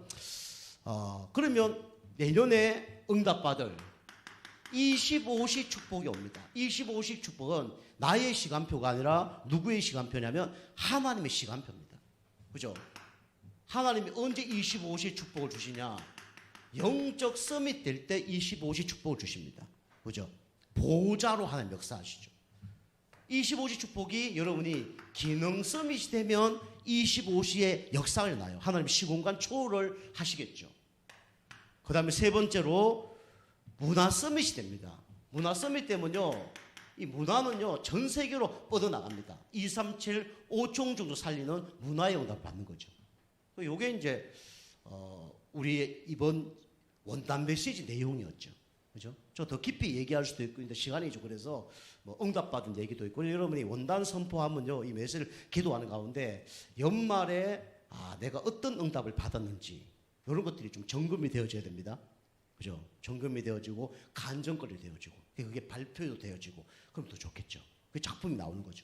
A: 그러면 내년에 응답받을 25시 축복이 옵니다. 25시 축복은 나의 시간표가 아니라 누구의 시간표냐면 하나님의 시간표입니다. 그죠? 하나님이 언제 25시 축복을 주시냐? 영적 서밋 될 때 25시 축복을 주십니다. 그죠? 보좌로 하나님 역사하시죠. 25시 축복이 여러분이 기능 서밋이 되면 25시에 역사가 일어나요. 하나님 시공간 초월을 하시겠죠. 그 다음에 세 번째로 문화 서밋이 됩니다. 문화 서밋 되면요, 이 문화는요 전 세계로 뻗어나갑니다. 237 5종 정도 살리는 문화의 응답을 받는 거죠. 요게 이제 우리의 이번 원단 메시지 내용이었죠. 그죠? 저 더 깊이 얘기할 수도 있고, 근데 시간이 좀 그래서 뭐 응답받은 얘기도 있고, 여러분이 원단 선포하면요, 이 메시지를 기도하는 가운데 연말에 내가 어떤 응답을 받았는지 이런 것들이 좀 점검이 되어져야 됩니다. 그죠? 점검이 되어지고 간증거리 되어지고 그게 발표도 되어지고 그럼 더 좋겠죠. 그 작품이 나오는 거죠.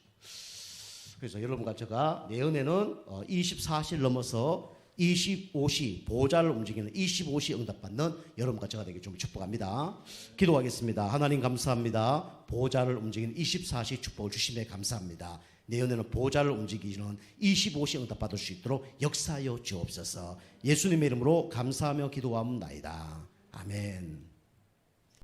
A: 그래서 여러분과 제가 내년에는 24시를 넘어서 25시 보좌를 움직이는 25시 응답받는 여러분과 제가 되길 좀 축복합니다. 기도하겠습니다. 하나님 감사합니다. 보좌를 움직이는 24시 축복을 주심에 감사합니다. 내년에는 보좌를 움직이는 25시 응답받을 수 있도록 역사하여 주옵소서. 예수님의 이름으로 감사하며 기도하옵나이다. 아멘.